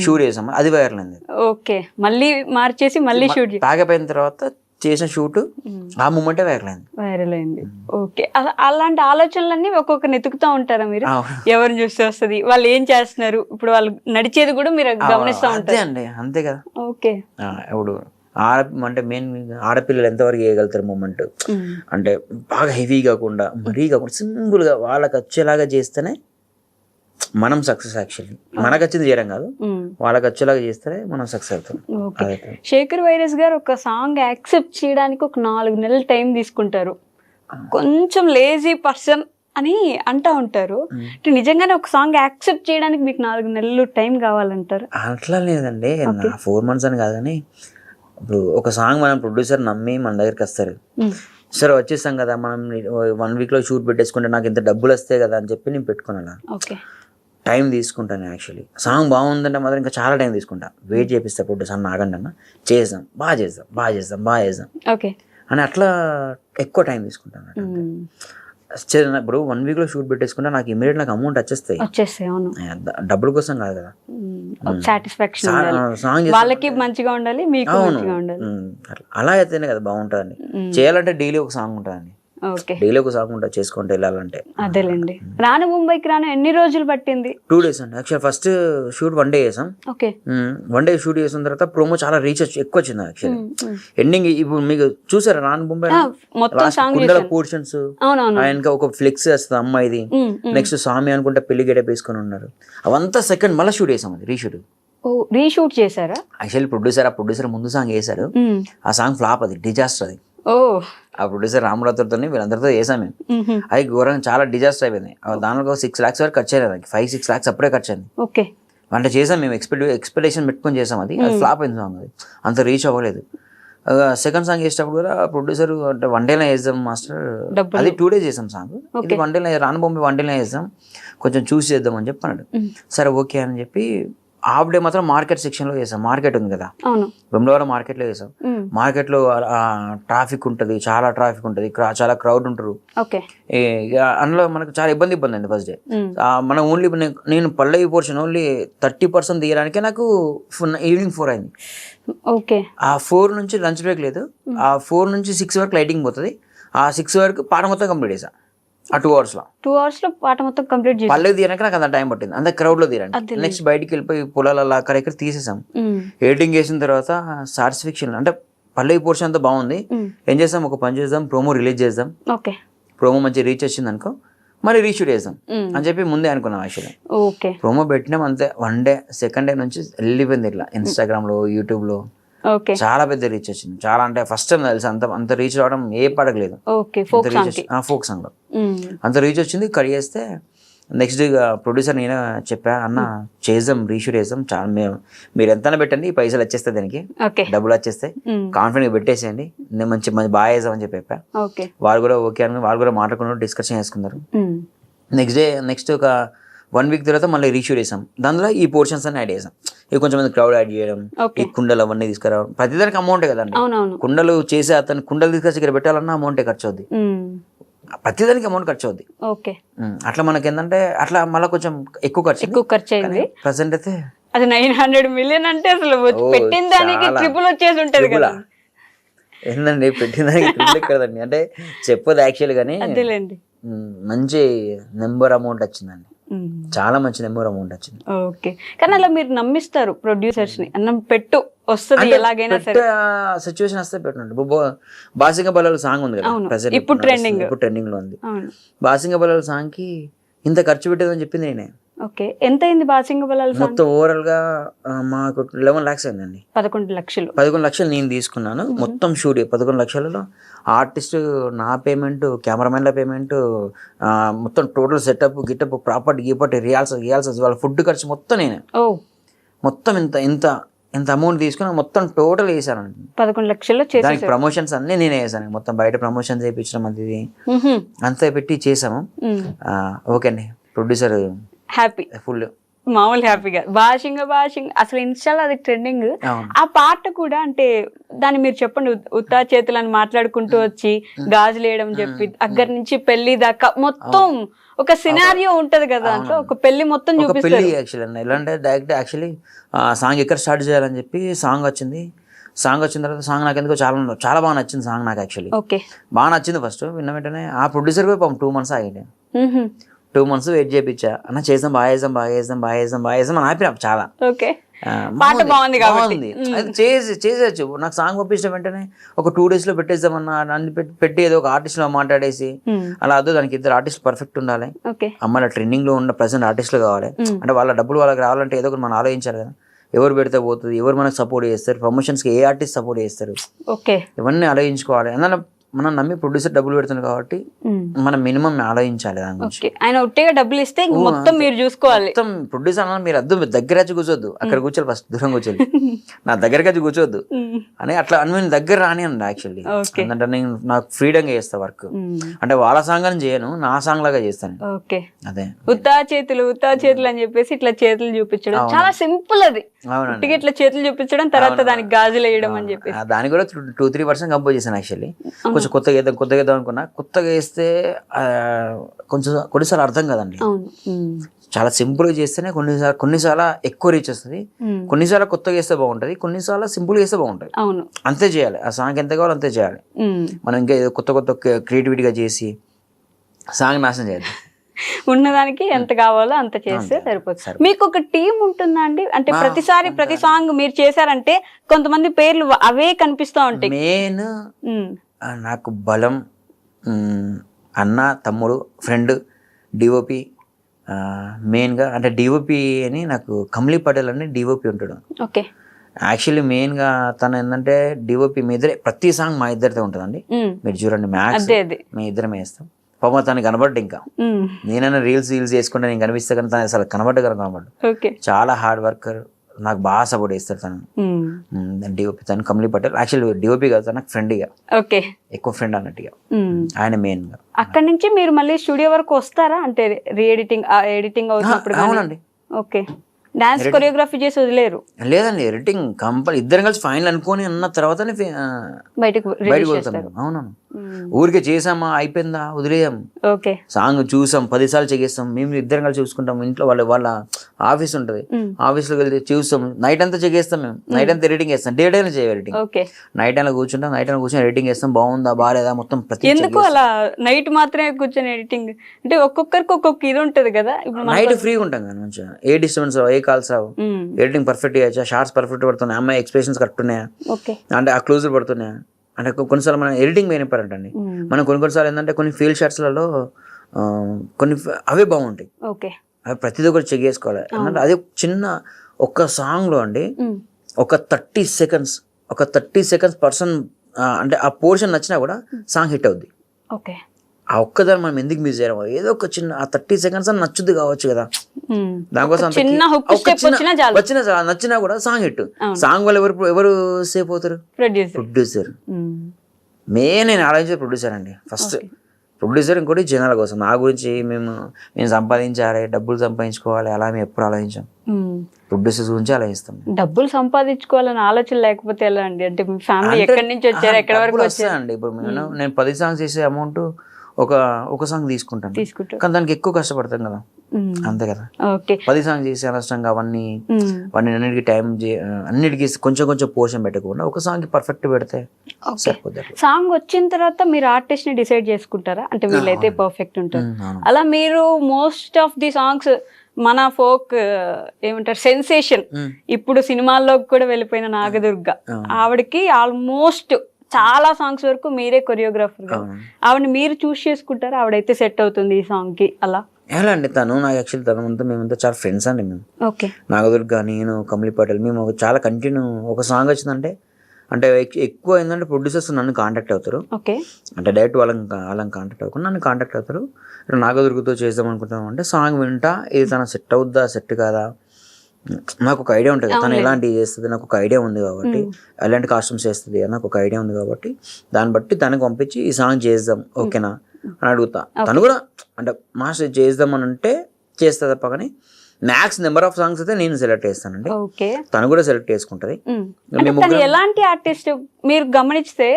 షూట్ చేసాం, అది వైరల్ అయింది. ఓకే, మళ్ళీ మార్చేసి మళ్ళీ షూట్ ప్యాకప్ అయిన తర్వాత చేసిన షూట్ ఆ మూమెంటే వైరల్ అయింది. ఓకే, అలాంటి ఆలోచనలన్నీ ఒక్కొక్కరిని ఎతుకుతా ఉంటారా మీరు? ఎవరిని చూస్తే వస్తుంది, వాళ్ళు ఏం చేస్తున్నారు, ఇప్పుడు వాళ్ళు నడిచేది కూడా మీరు గమనిస్తూ ఉంటారు. అండి, అంతే కదా. ఓకే, ఇప్పుడు అంటే మెయిన్ ఆడపిల్లలు ఎంతవరకు చేయగలుగుతారు మూమెంట్, అంటే బాగా హెవీ కాకుండా మరీ కాకుండా సింపుల్ గా వాళ్ళకి వచ్చేలాగా చేస్తేనే మనం సక్సెస్. యాక్చువల్లీ మనకు వచ్చింది చేయడం కాదు, వాళ్ళకి వచ్చేలాగా చేస్తేనే మనం సక్సెస్ అవుతాం. శేఖర్ వైరస్ గారు ఒక సాంగ్ యాక్సెప్ట్ చేయడానికి ఒక 4 నెలలు టైం తీసుకుంటారు. కొంచెం లేజీ పర్సన్ అని అంటా ఉంటారు. అంటే నిజంగానే ఒక సాంగ్ యాక్సెప్ట్ చేయడానికి మీకు 4 నెలలు టైం కావాలంటారు? అట్లా లేదండి, 4 months అని కాదు, కానీ ఇప్పుడు ఒక సాంగ్ మనం ప్రొడ్యూసర్ నమ్మి మన దగ్గరికి వస్తారు, సరే వచ్చేస్తాం కదా మనం 1 week లో షూట్ పెట్టేసుకుంటే నాకు ఇంత డబ్బులు వస్తాయి కదా అని చెప్పి నేను పెట్టుకున్నాను. ఓకే, టైం తీసుకుంటాను. యాక్చువల్లీ సాంగ్ బాగుందంటే మాత్రం ఇంకా చాలా టైం తీసుకుంటా, వెయిట్ చేపిస్తా ప్రొడ్యూసర్ నాగండి అన్న చేద్దాం, బాగా చేద్దాం ఓకే అని అట్లా ఎక్కువ టైం తీసుకుంటాను. ఇప్పుడు 1 week లో షూట్ పెట్టేసుకుంటే నాకు ఇమీడియట్ నాకు అమౌంట్ వచ్చేస్తాయి. అవును, డబ్బుల కోసం కాదు కదా, సాటిస్ఫాక్షన్ సాంగ్ వాళ్ళకి మంచిగా ఉండాలి, మీకు మంచిగా ఉండాలి. అలా అయితేనే కదా బాగుంటుందండి. చేయాలంటే డైలీ ఒక సాంగ్ ఉంటుందండి, ఓకే, డైలీ ఒక సాంగ్ ఉంటుంది చేసుకుంటూ వెళ్ళాలంటే. అదేలేండి. రాను ముంబైకి రాను ఎన్ని రోజులు పట్టింది? 2 days అండి. యాక్చువల్ ఫస్ట్ షూట్ 1 day చేసాం. ఓకే, 1 day షూట్ చేసిన తర్వాత ప్రోమో చాలా రీచ్ ఎక్కువ వచ్చింది. యాక్చువల్లీ ఎండింగ్ ఇప్పుడు మీకు చూసారా రాను ముంబై మొత్తం సాంగ్ కుండల పోర్షన్స్, అవునవును, ఆయనకి ఒక ఫ్లెక్స్ వస్తుంది అమ్మాయిది, నెక్స్ట్ స్వామి అనుకుంటే పెళ్లి గెటప్ వేసుకొని ఉన్నారు, అవంతా సెకండ్ మళ్ళీ షూట్ చేసాం, అది రీషూట్. రీషూట్ చేశారా? యాక్చువల్లీ ప్రొడ్యూసర్ ముందు సాంగ్ వేశారు, ఆ సాంగ్ ఫ్లాప్, అది డిజాస్టర్. అది ఆ ప్రొడ్యూసర్ రామరావుతో వీళ్ళందరితో చేసాం మేము, అది ఘోరంగా చాలా డిజాస్టర్ అయిపోయింది. దానిలో 6 lakhs వరకు ఖర్చు అయ్యింది, 5-6 lakhs అప్పుడే ఖర్చు అయింది. ఓకే, అంటే చేసాం మేము, ఎక్స్పెక్టేషన్ పెట్టుకొని చేసాం, అది ఫ్లాప్ అయింది సాంగ్, అది అంత రీచ్ అవ్వలేదు. సెకండ్ సాంగ్ చేసేటప్పుడు కూడా ప్రొడ్యూసర్ అంటే 1 day వేద్దాం మాస్టర్, అది 2 days చేసాం సాంగ్, ఇది 1 day రాను బొమ్మ 1 day వేద్దాం, కొంచెం చూసి చేద్దాం అని చెప్పన్నాడు. సరే ఓకే అని చెప్పి హాఫ్ డే మాత్రం మార్కెట్ సెక్షన్ లో చేసాం, మార్కెట్ ఉంది కదా బెంగళూరు మార్కెట్ లో చేసాం. మార్కెట్ లో ట్రాఫిక్ ఉంటుంది, చాలా ట్రాఫిక్ ఉంటుంది, చాలా క్రౌడ్ ఉంటారు. అందులో మనకు చాలా ఇబ్బంది అయింది ఫస్ట్ డే. మనం ఓన్లీ నేను పల్లవి పోర్షన్ ఓన్లీ 30% తీయడానికే నాకు ఈవినింగ్ 4 అయింది. ఆ 4 నుంచి లంచ్ బ్రేక్ లేదు, ఆ 4 నుంచి 6 వరకు లైటింగ్ పోతుంది, ఆ 6 వరకు పాట మొత్తం కంప్లీట్ చేసా. ఆ 2 hours లో పాట మొత్తం కంప్లీట్ చేసి పల్లె తీయడానికి నాకు అంత టైం పట్టింది, అంత క్రౌడ్ లో తీయడానికి. నెక్స్ట్ బయటికి వెళ్ళిపోయి పొలాలలో అక్కడ ఇక్కడ తీసేసాం. ఎడిటింగ్ చేసిన తర్వాత సాటిస్ఫాక్షన్ అంటే పల్లె పోర్షన్ అంతా బాగుంది, ఏం చేస్తాం, ఒక పని చేద్దాం, ప్రోమో రిలీజ్ చేద్దాం, ప్రోమో మంచి రీచ్ వచ్చింది అనుకో మరి రీషూట్ చేద్దాం అని చెప్పి ముందే అనుకున్నాం. యాక్చువల్లీ ప్రోమో పెట్టినాం అంతే, 1 day, సెకండ్ డే నుంచి వెళ్ళిపోయింది ఇట్లా ఇన్స్టాగ్రామ్ లో, యూట్యూబ్ లో చాలా పెద్ద రీచ్ వచ్చింది. చాలా అంటే ఫస్ట్ టైం తెలుసు అంత రీచ్ రావడం ఏ పడగలేదు. ఫోక్ సాంగ్ లో అంత రీచ్ వచ్చింది. కట్ చేస్తే నెక్స్ట్ ప్రొడ్యూసర్ నేనే చెప్పా, అన్న చేద్దాం, రీషూట్ చేద్దాం, చాలా మీరు ఎంతైనా పెట్టండి, పైసలు వచ్చేస్తాయి, దానికి డబ్బులు వచ్చేస్తాయి, కాన్ఫిడెంట్ గా పెట్టేసేయండి, నేను మంచి బాగా చేద్దామని చెప్పా. వాళ్ళు కూడా ఓకే అని వాళ్ళు కూడా మాట్లాడుకున్నారు, డిస్కషన్ చేసుకున్నారు. నెక్స్ట్ ఒక 1 week తర్వాత మళ్ళీ రీషూట్ చేసాం. దానిలో ఈ పోర్షన్స్ అన్ని యాడ్ చేసాం, ఇక కొంచెం మంది క్రౌడ్ యాడ్ చేయడం, ఈ కుండలు అవన్నీ తీసుకురావడం, ప్రతిదానికి అమౌంటే కదండి. కుండలు చేసే అతను కుండలు తీసుకొచ్చి ఇక్కడ పెట్టాలన్నా అమౌంటే ఖర్చు అవుద్ది, ప్రతిదానికి అమౌంట్ ఖర్చు అవుద్ది. అట్లా మనకి ఏంటంటే అట్లా మళ్ళీ కొంచెం ఎక్కువ ఖర్చు అయింది. ప్రెసెంట్ అయితే అది 900 million అంటే అసలు పెట్టిన దానికి ట్రిపుల్ వచ్చేసి ఉంటది కదా. ఏంటండి పెట్టిన దానికి ట్రిపుల్ కదండి, అంటే చెప్పదు యాక్చువల్ గానీ మంచి నెంబర్ అమౌంట్ వచ్చిందండి, చాలా మంచి నెంబర్ అమౌంట్ వచ్చింది. ఓకే, కానీ అలా మీరు నమ్మిస్తారు ప్రొడ్యూసర్స్ ని, అన్నం పెట్టు వస్తుంది ఎలాగైనా సరే, సిచ్యువేషన్ వస్తే పెట్టండి. బాసింగ బలాలు సాంగ్ ఉంది కదా, ఇప్పుడు ట్రెండింగ్ లో ఉంది. బాసింగ బలాలు సాంగ్ కి ఇంత ఖర్చు పెట్టేదని చెప్పింది నేనే. ఓకే, ఎంత అయింది బాసింగ బలాలు మొత్తం ఓవరాల్ గా మాకు 11 lakhs అయిందండి. 11 లక్షలు నేను తీసుకున్నాను మొత్తం షూట్. 11 లక్షలలో ఆర్టిస్ట్ నా పేమెంట్, కెమెరామెన్ల పేమెంట్, మొత్తం టోటల్ సెటప్ గిటప్, ప్రాపర్టీ గీపర్టీ, రియాల్సెస్, వాళ్ళ ఫుడ్ ఖర్చు మొత్తం నేనే. మొత్తం ఇంత అమౌంట్ తీసుకుని మొత్తం టోటల్ వేసాను. 11 లక్షలు దానికి ప్రమోషన్స్ అన్ని నేనే వేసాను, మొత్తం బయట ప్రమోషన్స్ వేయించడం అది అంతా పెట్టి చేసాము. ఓకే అండి, ప్రొడ్యూసర్ హ్యాపీ, ఫుల్ మామూలు హ్యాపీగా. బాషింగ్ అసలు ఇన్స్టాలో అది ట్రెండింగ్. ఆ పాట కూడా అంటే దాన్ని మీరు చెప్పండి, ఉత్తా చేతులని మాట్లాడుకుంటూ వచ్చి గాజులు వేయడం చెప్పి అగ్గరి నుంచి పెళ్లి దాకా మొత్తం ఒక సినారియో ఉంటది కదా, దాంట్లో ఒక పెళ్లి మొత్తం చూపిస్తారు. ఎలా అంటే డైరెక్ట్ యాక్చువల్లీ సాంగ్ ఎక్కడ స్టార్ట్ చేయాలని చెప్పి సాంగ్ వచ్చిన తర్వాత సాంగ్ నాకు ఎందుకో చాలా బాగా నచ్చింది సాంగ్ నాకు. యాక్చువల్లీ బాగా నచ్చింది. ఫస్ట్ విన్న వెంటనే ఆ ప్రొడ్యూసర్ కూడా 2 months ఆగింది. 2 months వెయిట్ చేయించా, అన్న చేసాం, బాగా చేసాం అని ఆపినా చాలా. బాగుంది అది చేసేయచ్చు. నాకు సాంగ్ పంపించిన వెంటనే ఒక 2 days లో పెట్టేద్దామన్నా, అన్ని పెట్టి ఏదో ఒక ఆర్టిస్ట్ లో మాట్లాడేసి అలా అదో, దానికి 2 artists పర్ఫెక్ట్ ఉండాలి, అమ్మాయిల ట్రెండింగ్ లో ఉన్న ప్రెసెంట్ ఆర్టిస్టులు కావాలి. అంటే వాళ్ళ డబ్బులు వాళ్ళకి రావాలంటే ఏదో ఒకటి మనం ఆలోచించాలి కదా, ఎవరు పెడితే పోతుంది, ఎవరు మనకు సపోర్ట్ చేస్తారు, ప్రమోషన్స్ కి ఏ ఆర్టిస్ట్ సపోర్ట్ చేస్తారు, ఇవన్నీ ఆలోచించుకోవాలి. అందులో మనం నమ్మి ప్రొడ్యూసర్ డబ్బులు పెడుతున్నాడు కాబట్టి మనం మినిమం ఆలోచించాలి దాని గురించి. ఓకే, ఆయన ఒట్టిగా డబ్బులు ఇస్తే ఇంక మొత్తం మీరు చూసుకోవాలి. మొత్తం ప్రొడ్యూసర్ అన్న మీరు అద్దు దగ్గర వచ్చి కూర్చోద్దు, అక్కడ కూర్చోాలి, ఫస్ట్ దూరం కూర్చోాలి, నా దగ్గరకి వచ్చి కూర్చోద్దు అని అట్లా అని నేను దగ్గర రాని అండి. యాక్చువల్లీ ఎందుకంటే నేను నాకు ఫ్రీడంగా చేస్తా వర్క్, అంటే వాళ్ళ సాంగ్ అని చేయను, నా సాంగ్ లాగా చేస్తాను. ఓకే, అదే ఉత్తా చేతులు అని చెప్పేసి ఇట్లా చేతులు చూపించడం చాలా సింపుల్. అది అవునండి, ఇట్లా చేతులు చూపించడం, తర్వాత దానికి గాజులు వేయడం అని చెప్పేసి దాని కూడా 2-3% కంపోజ్ చేశాను. యాక్చువల్లీ కొంచెం కొత్తగా వేద్దాం అనుకున్నా, కొత్తగా వేస్తే కొన్నిసార్లు అర్థం కదండి. చాలా సింపుల్ గా చేస్తేనే కొన్నిసార్లు ఎక్కువ రీచ్ వస్తుంది, కొన్నిసార్లు కొత్తగా వేస్తే బాగుంటది, కొన్నిసార్లు సింపుల్ గా వేస్తే బాగుంటది. అంతే చేయాలి, ఆ సాంగ్ ఎంత కావాలో అంతే చేయాలి. మనం ఇంకా కొత్త క్రియేటివిటీగా చేసి సాంగ్ నాశనం చేయాలి. ఉన్నదానికి ఎంత కావాలో అంత చేస్తే సరిపోతుంది. మీకు ఒక టీం ఉంటుందా అండి? అంటే ప్రతి సాంగ్ మీరు చేశారంటే కొంతమంది పేర్లు అవే కనిపిస్తూ ఉంటాయి. మెయిన్ నాకు బలం అన్న, తమ్ముడు, ఫ్రెండ్, డిఓపి. మెయిన్గా అంటే డిఓపి అని నాకు కమలీ పటేల్ అని డిఓపి ఉంటాడు. ఓకే, యాక్చువల్లీ మెయిన్గా తను ఏంటంటే డిఓపి మీ ఇద్దరే, ప్రతి సాంగ్ మా ఇద్దరితో ఉంటుందండి. మీరు చూడండి, మ్యాక్స్ మేము ఇద్దరమే వేస్తాం. పాపం తను కనబడ్డు, ఇంకా నేనైనా రీల్స్ చేసుకుంటే నేను కనిపిస్తే కానీ తను అసలు కనబడ్డు. చాలా హార్డ్ వర్కర్, నాకు బాగా సపోర్ట్ చేస్తారు తను. డిఓపి తను కమలీ పటేల్, యాక్చువల్లీ డిఓపి కాదు, తనకు ఫ్రెండ్గా, ఎక్కువ ఫ్రెండ్ అన్నట్టుగా ఆయన మెయిన్ గా. అక్కడి నుంచి మీరు మళ్ళీ స్టూడియో వరకు వస్తారా? అంటే ఎడిటింగ్ అవుతున్నప్పుడు? అవునండి. ఓకే, డాన్స్ కొరియోగ్రఫీ చేసి వదిలేరు? లేదండి, ఎడిటింగ్ కంపల్ ఇద్దరం కలిసి ఫైనల్ అనుకోని అన్న తర్వాతనే బయటకు వెళ్తాం. అవునవును, ఊరికే చేసామా అయిపోయిందా వదిలేయం. ఓకే, సాంగ్ చూసాం 10 సార్లు చెక్కేస్తాం, మేము ఇద్దరం కలిసి చూసుకుంటాం. ఇంట్లో వాళ్ళ ఆఫీస్ ఉంటది, ఆఫీస్ లో వెళ్ళి చూస్తాం, నైట్ అంతా చెక్కేస్తాం. మేము నైట్ అంతా ఎడిటింగ్ చేస్తాం, డే టైం చేయం ఎడిటింగ్. నైట్ టైం కూర్చుంటాం, నైట్ టైం కూర్చొని ఎడిటింగ్ చేస్తాం, బాగుందా బాగాలేదా మొత్తం. ఎందుకు అలా నైట్ మాత్రమే కూర్చొని ఎడిటింగ్? అంటే ఒక్కొక్కరికి ఒక్కొక్క ఇది ఉంటది కదా. నైట్ ఫ్రీగా ఉంటాం కదా మంచిగా, ఏ డిస్టర్బెన్స్ ఏ కాల్స్ రావు, ఎడిటింగ్ పర్ఫెక్ట్ చేయొచ్చా, షార్ట్స్ పర్ఫెక్ట్ పడుతున్నాయి, అమ్మాయి ఎక్స్ప్రెషన్స్ కరెక్ట్ ఉన్నాయా, అంటే ఆ క్లోజులు పడుతున్నాయా. అంటే కొన్నిసార్లు మనం ఎడిటింగ్ మెయిన్ ఇంపార్టెంట్ అండి. మనం కొన్నిసార్లు ఏంటంటే కొన్ని ఫీల్డ్ షాట్స్లలో కొన్ని అవే బాగుంటాయి, అవి ప్రతిదీ కూడా చెక్ చేసుకోవాలి. అంటే అదే చిన్న ఒక్క సాంగ్లో అండి ఒక 30 సెకండ్స్ పర్సన్ అంటే ఆ పోర్షన్ నచ్చినా కూడా సాంగ్ హిట్ అవుద్ది. ఆ ఒక్కదాన్ని మనం ఎందుకు మిస్ చేయడం, ఏదో ఒక చిన్న ఆ 30 సెకండ్స్ అని నచ్చుద్ది కావచ్చు కదా, దానికోసం వచ్చిన నచ్చినా కూడా సాంగ్ హిట్. సాంగ్ వల్ల ఎవరు సేఫ్ అవుతారు? ప్రొడ్యూసర్. మెయిన్ నేను ఆలోచించే ప్రొడ్యూసర్ అండి ఫస్ట్. ప్రొడ్యూసర్ ఇంకోటి జనాల కోసం, నా గురించి మేము సంపాదించాలి, డబ్బులు సంపాదించుకోవాలి అలా మేము ఎప్పుడు ఆలోచించాం. ప్రొడ్యూసర్స్ గురించి ఆలోచిస్తాం. డబ్బులు సంపాదించుకోవాలని ఆలోచన లేకపోతే ఎలా అండి? అంటే మీ ఫ్యామిలీ ఎక్కడి నుంచి వచ్చారు, ఎక్కడి వరకు వచ్చారండి? ఇప్పుడు నేను 10 సాంగ్స్ చేసే అమౌంట్ ఒక సాంగ్ తీసుకుంటాను, కానీ దానికి ఎక్కువ కష్టపడతాం కదా, అంతే కదా. 10 సాంగ్స్ చేసి అనవసరంగా అవన్నీ అన్నిటికీ టైం అన్నిటికీ కొంచెం పోర్షన్ పెట్టకుండా ఒక సాంగ్ పర్ఫెక్ట్ పెడితే సరిపోతుంది. సాంగ్ వచ్చిన తర్వాత మీరు ఆర్టిస్ట్ ని డిసైడ్ చేసుకుంటారా? అంటే వీళ్ళైతే పర్ఫెక్ట్ ఉంటారు అలా. మీరు మోస్ట్ ఆఫ్ ది సాంగ్స్ మన ఫోక్ ఏమంటారు సెన్సేషన్, ఇప్పుడు సినిమాల్లోకి కూడా వెళ్ళిపోయిన నాగదుర్గ, ఆవిడకి ఆల్మోస్ట్ చాలా సాంగ్స్ వరకు మీరే కొరియోగ్రాఫర్ గా ఆవిడని మీరు చూస్ చేసుకుంటారా? ఆవిడైతే సెట్ అవుతుంది ఈ సాంగ్ కి అలా? ఎలా అండి, తను నాకు యాక్చువల్లీ తనంతా మేమంతా చాలా ఫ్రెండ్స్ అండి. మేము నాగదుర్గ, నేను, కమలీ పటేల్, మేము చాలా కంటిన్యూ ఒక సాంగ్ వచ్చిందంటే అంటే ఎక్కువ ఏంటంటే ప్రొడ్యూసర్స్ నన్ను కాంటాక్ట్ అవుతారు. అంటే డైరెక్ట్ వాళ్ళని కాంటాక్ట్ అవ్వకుండా నన్ను కాంటాక్ట్ అవుతారు. నాగదుర్గతో చేద్దాం అనుకుంటాం అంటే సాంగ్ వింటా, ఇది తన సెట్ అవుద్దా సెట్ కాదా, నాకు ఒక ఐడియా ఉంటుంది తను ఎలాంటివి చేస్తుంది, నాకు ఒక ఐడియా ఉంది కాబట్టి, ఎలాంటి కాస్ట్యూమ్స్ చేస్తుంది నాకు ఒక ఐడియా ఉంది కాబట్టి దాన్ని బట్టి తనకు పంపించి ఈ సాంగ్ చేద్దాం ఓకేనా అని అడుగుతా. తను కూడా అంటే మాస్టర్ చేద్దాం అని అంటే చేస్తా తప్ప, కానీ మ్యాక్స్ నెంబర్ ఆఫ్ సాంగ్స్ అయితే నేను సెలెక్ట్ చేస్తానండి, తను కూడా సెలెక్ట్ చేసుకుంటది. ఎలాంటి ఆర్టిస్ట్ మీరు గమనిస్తే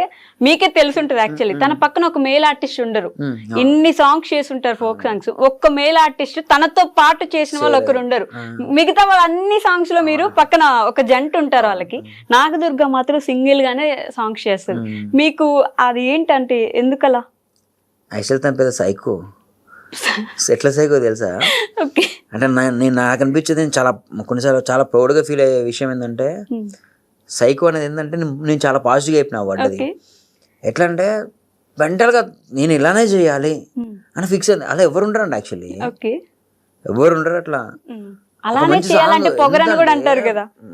మీకే తెలుసుంటది. యాక్చువల్లీ తన పక్కన ఒక మేల్ ఆర్టిస్ట్ ఉండరు, ఇన్ని సాంగ్స్ చేసి ఉంటారు ఫోక్ సాంగ్స్, ఒక్క మేల్ ఆర్టిస్ట్ తనతో పాటు చేసిన వాళ్ళు ఒకరు ఉండరు. మిగతా వాళ్ళు అన్ని సాంగ్స్ లో మీరు పక్కన ఒక జంట ఉంటారు వాళ్ళకి. నాగదుర్గ మాత్రం సింగిల్ గానే సాంగ్స్ చేస్తుంది. మీకు అది ఏంటంటే ఎందుకలా? యాక్చువల్ తన పెద్ద సైకో, ఎట్లా సైకో తెలుసా? అంటే నాకు అనిపించేది చాలా కొన్నిసార్లు చాలా ప్రౌడ్గా ఫీల్ అయ్యే విషయం ఏంటంటే, సైకో అనేది ఏంటంటే నేను చాలా పాజిటివ్గా చెప్పిన పడ్డది. ఎట్లా అంటే మెంటల్గా నేను ఇలానే చేయాలి అని ఫిక్స్ అయింది. అలా ఎవరు ఉండరండి, యాక్చువల్లీ ఎవరు ఉండరు అట్లా.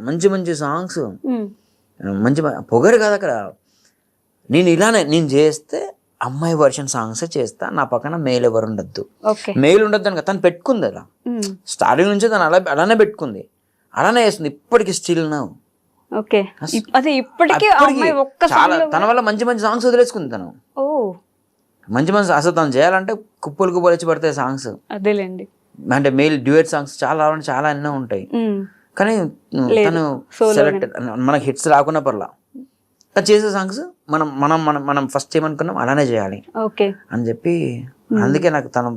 మంచి సాంగ్స్, మంచి పొగరు కాదు అక్కడ, నేను ఇలానే నేను చేస్తే అమ్మాయి వర్షన్ సాంగ్స్ చేస్తా, నా పక్కన మేల్ ఎవరు ఉండద్దు. ఓకే మేల్ ఉండద్దు అని తను పెట్టుకుంది అలా స్టార్టింగ్ నుంచి తను అలానే పెట్టుకుంది, అలానే చేస్తుంది ఇప్పటికి స్టిల్ నా. ఓకే అదే ఇప్పటికీ ఆ అమ్మాయి ఒక్క చాలా తన వల్ల మంచి మంచి సాంగ్స్ వదిలేసుకుంది తను. ఓ మంచి మంచి అసలు తను చేయాలంటే కుప్పలు వచ్చి పడతాయి సాంగ్స్. అదేలేండి. అంటే మేల్ డ్యూయట్ సాంగ్స్ చాలా ఎన్నో ఉంటాయి, కానీ తను సెలెక్ట్ మనకి హిట్స్ రాకున్నా పర్లా తను చేసే సాంగ్స్ మనం మనం మనం మనం ఫస్ట్ ఏమనుకున్నాం అలానే చేయాలి ఓకే అని చెప్పి, అందుకే నాకు తను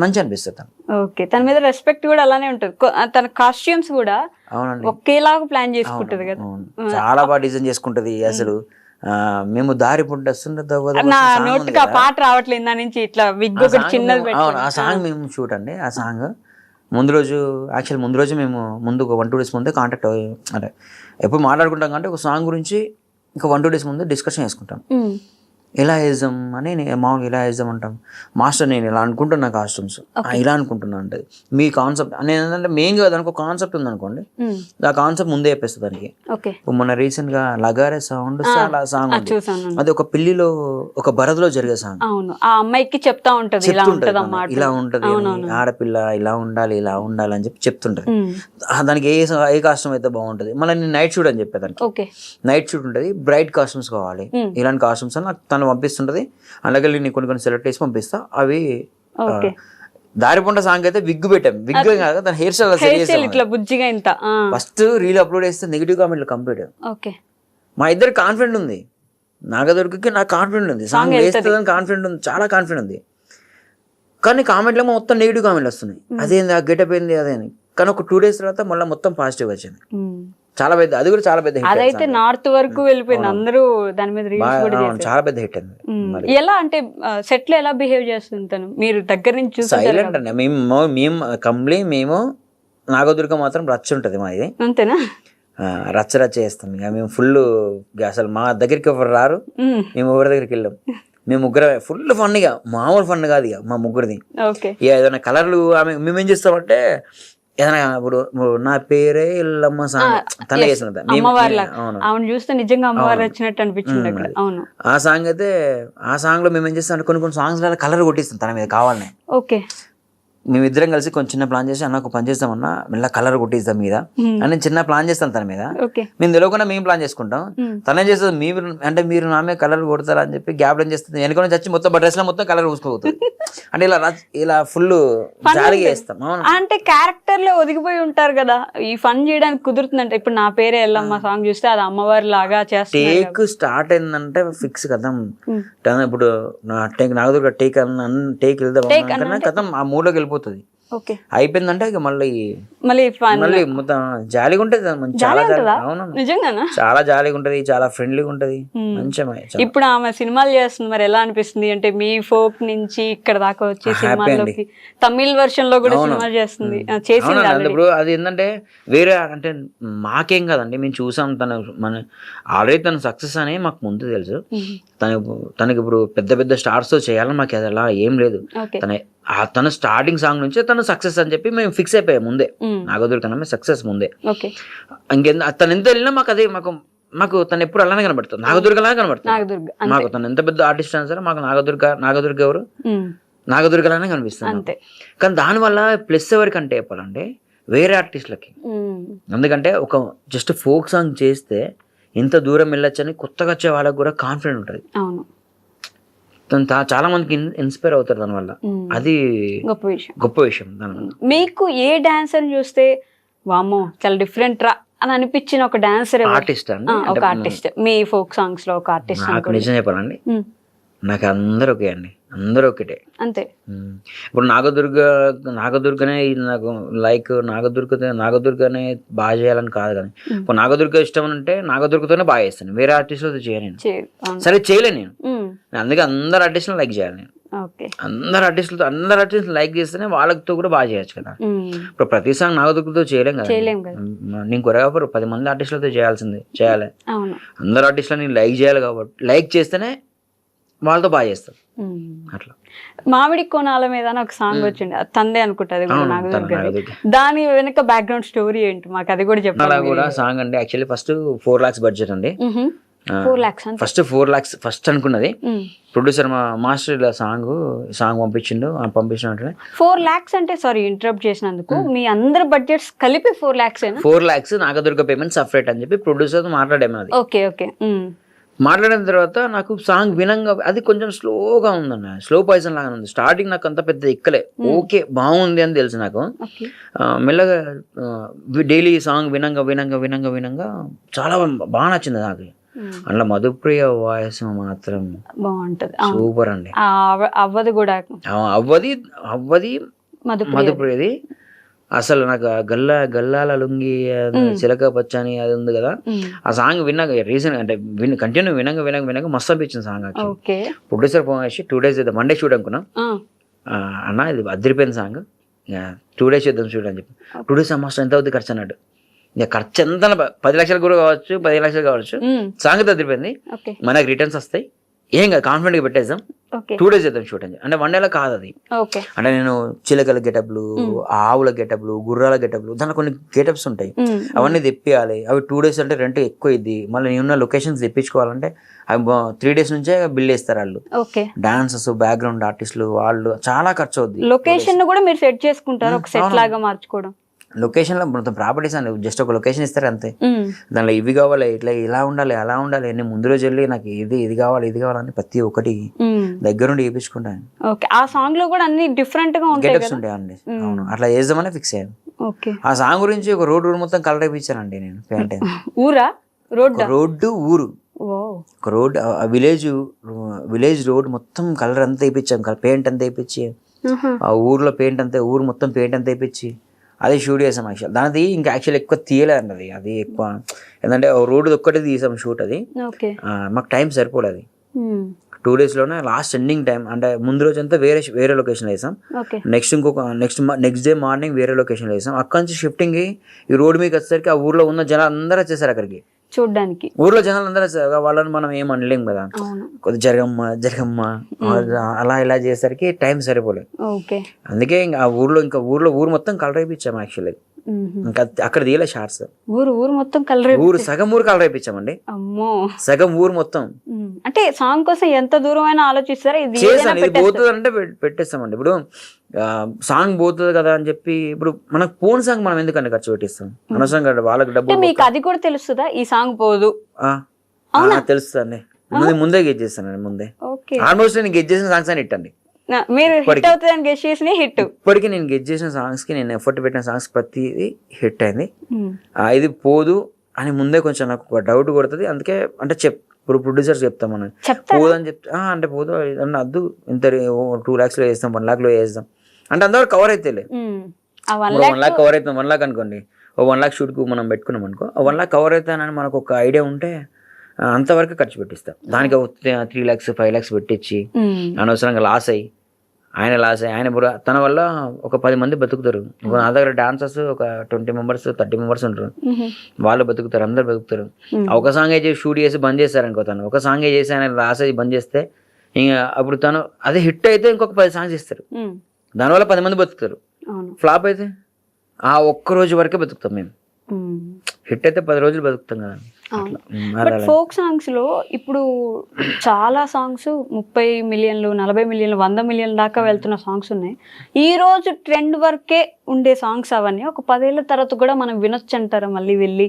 మంచి అనిపిస్తుంది తను. ఓకే తన మీద రెస్పెక్ట్ కూడా అలానే ఉంటుంది. తన కాస్ట్యూమ్స్ కూడా అవునండి ఒకేలాగా ప్లాన్ చేసుకుంటది కదా, చాలా బాగా డిజైన్ చేసుకుంటది. అసలు మేము దారి పుట్టి వస్తుంటే నా నోటికి ఆ పాట రావట్లేదు దాని నుంచి ఇట్లా విగ్ ఒకటి చిన్నది పెట్టుకుని. ఆ సాంగ్ మేము షూట్ అండి. ఆ సాంగ్ ముందు రోజు మేము ముందు ఒక 1-2 days ముందే కాంటాక్ట్ అంటే ఎప్పుడు మాట్లాడుకుంటాం అంటే ఒక సాంగ్ గురించి ఇంకా 1-2 days ముందు డిస్కషన్ చేసుకుంటాం. ఎలా వేద్దాం అని మామూలుగా ఇలా వేద్దాం అంటాం. మాస్టర్ నేను ఇలా అనుకుంటున్నా కాస్ట్యూమ్స్, ఇలా అనుకుంటున్నా అంటే మీ కాన్సెప్ట్ నేను ఏంటంటే మెయిన్ గా దానికి ఒక కాన్సెప్ట్ ఉంది అనుకోండి, ఆ కాన్సెప్ట్ ముందే చెప్పేస్తుంది దానికి. మొన్న రీసెంట్ గా లగారే సౌండ్ చాలా సాంగ్ అది ఒక పెళ్లిలో ఒక భరత్లో జరిగే సాంగ్. ఆ అమ్మాయికి చెప్తా ఉంటది ఇలా ఉంటది ఆడపిల్ల ఇలా ఉండాలి అని చెప్పి చెప్తుంటది. దానికి ఏ కాస్ట్యూమ్ అయితే బాగుంటది. మళ్ళీ నేను నైట్ షూట్ అని చెప్పేదానికి నైట్ షూట్ ఉంటది, బ్రైట్ కాస్ట్యూమ్స్ కావాలి ఇలాంటి కాస్ట్యూమ్స్ అని తను పంపిస్తుంటది. అలాగే నేను కొన్ని సెలెక్ట్ చేసి పంపిస్తా. అవి దారిపొండ సాంగ్ అయితే విగ్ పెట్టాం, విగ్ కాదు తన హెయిర్ స్టైల్ ఇట్లా బుజ్జిగా ఇంత. ఫస్ట్ రీల్ అప్లోడ్ చేస్తే నెగిటివ్ కామెంట్లు కంప్లీట్. మా ఇద్దరు కాన్ఫిడెంట్ ఉంది, నాగదుర్గకి నాకు కాన్ఫిడెంట్ ఉంది, సాంగ్ వేస్తుందని కాన్ఫిడెంట్ ఉంది, చాలా కాన్ఫిడెంట్ ఉంది. కానీ కామెంట్లో మొత్తం నెగిటివ్ కామెంట్లు వస్తున్నాయి, అదేంది ఆ గెటప్ ఏంది అదే అని. కానీ ఒక 2 days తర్వాత మళ్ళీ మొత్తం పాజిటివ్ వచ్చింది. చాలా పెద్ద, అది కూడా చాలా పెద్ద హిట్. అదైతే నార్త్ వరకు వెళ్ళిపోయింది, అందరూ దాని మీద రీల్స్ కూడా చేశారు. చాలా పెద్ద హిట్ అండి. ఎలా అంటే సెట్ లో ఎలా బిహేవ్ చేస్తుంటాను మీరు దగ్గర నుంచి చూసి? సైలెంట్ అండి. మేము నాగదుర్గ మాత్రం రచ్చ ఉంటది మాది, అంతేనా? రచ్చ చేస్తాం ఇక మేము ఫుల్. అసలు మా దగ్గరికి ఎవరు రారు, మేము ఎవరి దగ్గరికి వెళ్ళాం. మేము ముగ్గురు ఫుల్ ఫన్, ఇక మామూలు ఫన్ కాదు ఇక మా ముగ్గురిది. ఇక ఏదైనా కలర్లు మేమేం చేస్తామంటే ఏదైనా ఇప్పుడు నా పేరే ఎల్లమ్మ సాంగ్ తనే చేసిన, చూస్తే నిజంగా అమ్మవారు వచ్చినట్టు అనిపించింది. ఆ సాంగ్ అయితే ఆ సాంగ్ లో మేము ఏం చేస్తాం అంటే కొన్ని సాంగ్స్ కలర్ కొట్టిస్తాం తన మీద కావాలని. ఓకే మేమిద్దరం కలిసి కొంచెం చిన్న ప్లాన్ చేసి అన్న ఒక పని చేస్తామన్నా మెల్ల కలర్ కొట్టిస్తాం మీద అని చిన్న ప్లాన్ చేస్తాం తన మీద. మేము తెలియకుండా మేము ప్లాన్ చేసుకుంటాం, తనేం చేస్తుంది మీరు నా మీద కలర్ కొడతారా అని చెప్పి గ్యాప్ ఏం చేస్తుంది వెనుకొని చచ్చి మొత్తం డ్రెస్ లో మొత్తం కలర్ పూసుకోబోతుంది. అంటే ఇలా ఫుల్ జాలీగా చేస్తాం. అంటే క్యారెక్టర్ లో ఒదిగిపోయి ఉంటారు కదా, ఈ ఫన్ చేయడానికి కుదురుతుందంటే. ఇప్పుడు నా పేరే ఎల్లమ్మ సాంగ్ చూస్తే అది అమ్మవారి లాగా చేస్తే టేక్ స్టార్ట్ అయిందంటే ఫిక్స్ కదా. ఇప్పుడు నాగదుర్గ టేక్ వెళ్దాం కదా, ఆ మూడ్లోకి వెళ్ళిపోతుంది. అయిపోయిందంటే ఇక మళ్ళీ మొత్తం జాలీగా ఉంటది, చాలా జాలీగా ఉంటది, చాలా ఫ్రెండ్లీగా ఉంటది, మంచిగా. ఇప్పుడు ఆమె సినిమాలు చేస్తుంది, మరి ఎలా అనిపిస్తుంది? అంటే మీ ఫోక్ నుంచి ఇక్కడ దాకా వచ్చి సినిమాల్లోకి తమిళ్ వర్షన్ లో కూడా సినిమాలు చేస్తుంది, చేసింది. ఇప్పుడు అది ఏంటంటే వేరే అంటే మాకేం కదండి, మేము చూసాం మన ఆల్రెడీ తన సక్సెస్ అని మాకు ముందు తెలుసు. తనకి ఇప్పుడు పెద్ద పెద్ద స్టార్స్ తో చేయాలని మాకు అది అలా ఏం లేదు. తన స్టార్టింగ్ సాంగ్ నుంచి తను సక్సెస్ అని చెప్పి మేము ఫిక్స్ అయిపోయాం ముందే. నాగదుర్గ సక్సెస్ ముందే. తను ఎంత వెళ్ళినా మాకు అదే మాకు తను ఎప్పుడు అలానే కనబడుతుంది, నాగదుర్గ లాగా కనబడుతుంది మాకు. తను ఎంత పెద్ద ఆర్టిస్ట్ అయినా సరే మాకు నాగదుర్గ ఎవరు నాగదుర్గలానే కనిపిస్తుంది. కానీ దానివల్ల ప్లస్ ఎవరికంటే చెప్పాలంటే వేరే ఆర్టిస్టులకి. ఎందుకంటే ఒక జస్ట్ ఫోక్ సాంగ్ చేస్తే ఎంత దూరం వెళ్ళొచ్చని కొత్తగా వచ్చే వాళ్ళకి కూడా కాన్ఫిడెంట్ ఉంటుంది. చాలా మందికి ఇన్స్పైర్ అవుతారు దానివల్ల, అది గొప్ప విషయం. దానివల్ల మీకు ఏ డాన్సర్ చూస్తే వామ్మో చాలా డిఫరెంట్ రా అని అనిపించిన ఒక డాన్సర్ ఆర్టిస్ట్ అండి? ఒక ఆర్టిస్ట్ మీ ఫోక్ సాంగ్స్ లో ఒక ఆర్టిస్ట్. నాకు నిజం చెప్పాలండి, నాకు అందరూ ఒకే అండి, అందరూ ఒకటే అంతే. ఇప్పుడు నాగదుర్గనే నాకు లైక్ నాగదుర్గనే బాగా చేయాలని కాదు, కానీ ఇప్పుడు నాగదుర్గ ఇష్టం అంటే నాగదుర్గతోనే బాగా చేస్తాను, వేరే ఆర్టిస్టులతో చేయను. సరే చేయలేను నేను, అందుకే అందరు ఆర్టిస్టులు లైక్ చేయాలి నేను. అందరు ఆర్టిస్టులు లైక్ చేస్తేనే వాళ్ళతో కూడా బాగా చేయొచ్చు కదా. ఇప్పుడు ప్రతి సాంగ్ నాగదుర్గతో చేయలేం కదా. నేను కొరగా 10 మంది ఆర్టిస్టులతో చేయాలి. అందరు ఆర్టిస్టులని లైక్ చేయాలి కాబట్టి లైక్ చేస్తేనే వాళ్ళతో బాగా చేస్తారు. అట్లా మామిడి కోణాల మీద ఒక సాంగ్ వచ్చింది, తందే అనుకుంటా, దాని వెనక బ్యాక్గ్రౌండ్ స్టోరీ ఏంటి మాకు అది కూడా చెప్పాలి. అలా కూడా సాంగ్ అండి యాక్చువల్లీ ఫస్ట్ 4 lakhs బడ్జెట్ అండి. 4 lakhs అంతే. ఫస్ట్ 4 lakhs ఫస్ట్ అనుకున్నది. ప్రొడ్యూసర్ మా మాస్టర్ ఇలా సాంగ్ పంపించిండు, పంపించిన 4 lakhs అంటే సారీ ఇంటరప్ట్ చేసినందుకు, మీ అందరి బడ్జెట్స్ కలిపి 4 lakhs ఏనా? 4 lakhs నాగదుర్గ పేమెంట్ సపరేట్ అని చెప్పి ప్రొడ్యూసర్ మాట్లాడాము. అది ఓకే ఓకే. మాట్లాడిన తర్వాత నాకు సాంగ్ వినంగా అది కొంచెం స్లోగా ఉందన్న, స్లో పాయిజన్ లాగా ఉంది. స్టార్టింగ్ నాకు అంత పెద్ద ఎక్కలే, ఓకే బాగుంది అని తెలుసు నాకు. మెల్లగా డైలీ సాంగ్ వినంగా చాలా బాగా నచ్చింది నాకు. అందులో మధుప్రియ వాయిస్ మాత్రం బాగుంటది, సూపర్ అండి. అవ్వది కూడా అవ్వది మధుప్రియది అసలు నాకు గల్లాల లుంగి చిలక పచ్చని అది ఉంది కదా, ఆ సాంగ్ విన్నాక రీసెంట్ అంటే కంటిన్యూ వినంగా మస్తు అనిపించింది సాంగ్. ప్రొడ్యూసర్ ఫోన్ చేసి 2 days చేద్దాం, మండే షూట్ అనుకున్నాం. అన్న ఇది అదిరిపోయిన సాంగ్, 2 days చేద్దాం షూట్ అని చెప్పి. 2 days మాస్టర్ ఎంత అవుతుంది ఖర్చు అన్నాడు. ఇక ఖర్చు ఎంత 10 లక్షలు కూడా కావచ్చు, 15 లక్షలు కావచ్చు. సాంగ్ అయితే అదిరిపోయింది, మనకు రిటర్న్స్ వస్తాయి, ఏం కాదు కాన్ఫిడెంట్ గా పెట్టేద్దాం, 2 days చేద్దాం షూట్ అని. అంటే 1 day కాదు అది. అంటే నేను చిలకల గెటప్లు, ఆవుల గెటప్లు, గుర్రాల గెటప్లు, దాంట్లో కొన్ని గెటప్స్ ఉంటాయి, అవన్నీ తెప్పియాలి. అవి 2 days అంటే రెంట్ ఎక్కువ ఇది. మళ్ళీ నేనున్న లొకేషన్స్ తెప్పించుకోవాలంటే అవి 3 days నుంచే బిల్ చేస్తారు వాళ్ళు. డాన్సర్స్, బ్యాక్గ్రౌండ్ ఆర్టిస్టులు, వాళ్ళు చాలా ఖర్చు అవుద్ది. లొకేషన్ కూడా మీరు సెట్ చేసుకుంటారు, ఒక సెట్ లాగా మార్చుకోవడం. లొకేషన్ లో మొత్తం ప్రాపర్టీస్ అండి, జస్ట్ ఒక లొకేషన్ ఇస్తారు అంతే. దానిలో ఇవి కావాలి, ఇట్లా ఇలా ఉండాలి, అలా ఉండాలి అని ముందు రోజు వెళ్ళి నాకు ఇది కావాలి అని ప్రతి ఒక్కటి దగ్గరుండి చేయించుకుంటాను. ఆ సాంగ్ లో కూడా అన్ని డిఫరెంట్ గా ఉంటాయి ఉంటాయండి. అవును, అట్లా చేద్దామని ఫిక్స్ అయ్యాను. ఆ సాంగ్ గురించి ఒక రోడ్ మొత్తం కలర్ అయిపించానండి నేను. పెయింట్ ఊరు ఒక రోడ్, విలేజ్ రోడ్ మొత్తం కలర్ అంతా వేయించాం, పెయింట్ అంతా వేయించి, ఆ ఊర్లో పెయింట్ అంతా, ఊరు మొత్తం పెయింట్ అంతా వేయించి అది షూట్ చేసాం. యాక్చువల్ దానిది ఇంకా యాక్చువల్ ఎక్కువ తీయలే అన్నది, అది ఎక్కువ ఏంటంటే రోడ్డు ఒక్కటి తీసాం షూట్. అది మాకు టైం సరిపోలేదు. 2 days లోనే లాస్ట్ ఎండింగ్ టైం అంటే ముందు రోజు అంతా వేరే లొకేషన్ వేసాం, నెక్స్ట్ డే మార్నింగ్ వేరే లొకేషన్ వేసాం. అక్కడి నుంచి షిఫ్టింగ్ ఈ రోడ్ మీకు వచ్చేసరికి ఆ ఊర్లో ఉన్న జనాలు అందరూ వచ్చేసారు అక్కడికి చూడడానికి. ఊర్లో జనాలు అందరూ వచ్చారు, వాళ్ళని మనం ఏం అనలేం కదా, కొద్ది జరగమ్మ అలా ఇలా చేసేసరికి టైం సరిపోలేదు. అందుకే ఇంకా ఆ ఊరు మొత్తం కలర్ అయిపించాము. యాక్చువల్లీ ఇంకా అక్కడ తీయలే షార్ట్స్, ఊరు మొత్తం కలర్, సగం ఊరు కలర్ అయిపించామండి. అమ్మో, సగం ఊరు మొత్తం. అంటే సాంగ్ కోసం ఎంత దూరం అయినా ఆలోచిస్తారా? ఇది పోతుంది అంటే పెట్టేస్తామండి. ఇప్పుడు సాంగ్ పోతుంది కదా అని చెప్పి ఇప్పుడు మనకు పోన్ సాంగ్ మనం ఎందుకంటే ఖర్చు పెట్టిస్తాం అనవసరంగా, వాళ్ళకి డబ్బులు. మీకు అది కూడా తెలుస్తుందా ఈ సాంగ్ పోదు? తెలుస్తుంది, ముందే గెట్ చేస్తాను. ముందే ఆల్మోస్ట్ నేను గెట్ చేసిన సాంగ్స్ అని ఇట్టండి. మీరు హిట్ అవుతుందని గెస్ చేసిన హిట్. ఇప్పటికీ నేను గెట్ చేసిన సాంగ్స్ కి నేను ఎఫర్ట్ పెట్టిన సాంగ్స్ ప్రతిది హిట్ అయింది. ఇది పోదు అని ముందే కొంచెం నాకు ఒక డౌట్ కొడుతుంది. అందుకే అంటే ఇప్పుడు ప్రొడ్యూసర్స్ చెప్తాం మనం పోదు అని చెప్తే, అంటే పోదు అద్దు, ఇంత 2 lakhs లో వేస్తాం, 1 lakh లో వేస్తాం అంటే అంతవరకు కవర్ అయితే 1 lakh కవర్ అవుతాం. 1 lakh అనుకోండి, 1 lakh షూట్ కు మనం పెట్టుకున్నాం అనుకో, 1 lakh కవర్ అవుతానని మనకు ఒక ఐడియా ఉంటే అంతవరకు ఖర్చు పెట్టిస్తాం. దానికి 3 lakhs 5 lakhs పెట్టించి అనవసరంగా లాస్ అయ్యి ఆయన తన వల్ల ఒక 10 మంది బతుకుతారు. నా దగ్గర డాన్సర్స్ ఒక 20 members 30 members ఉంటారు, వాళ్ళు బతుకుతారు, అందరు బతుకుతారు. ఒక సాంగ్ చేసి షూట్ చేసి బంద్ చేస్తారు అనుకో, తను ఒక సాంగ్ చేసి ఆయన లాస్ అయ్యి బంద్ చేస్తే ఇంకా అప్పుడు తను అదే హిట్ అయితే ఇంకొక 10 songs ఇస్తారు, దానివల్ల 10 మంది బతుకుతారు. ఫ్లాప్ అయితే ఆ ఒక్క రోజు వరకే బతుకుతాం మేము. హిట్ అయితే 10 రోజులు బతుకుతాం కదా. ఫోక్ సాంగ్స్ లో ఇప్పుడు చాలా సాంగ్స్ 30 million 40 million 100 million దాకా వెళ్తున్న సాంగ్స్ ఉన్నాయి. ఈ రోజు ట్రెండ్ వరకే ఉండే సాంగ్స్ అవన్నీ ఒక 10 ఏళ్ల తర్వాత కూడా మనం వినొచ్చు అంటారా? మళ్ళీ వెళ్ళి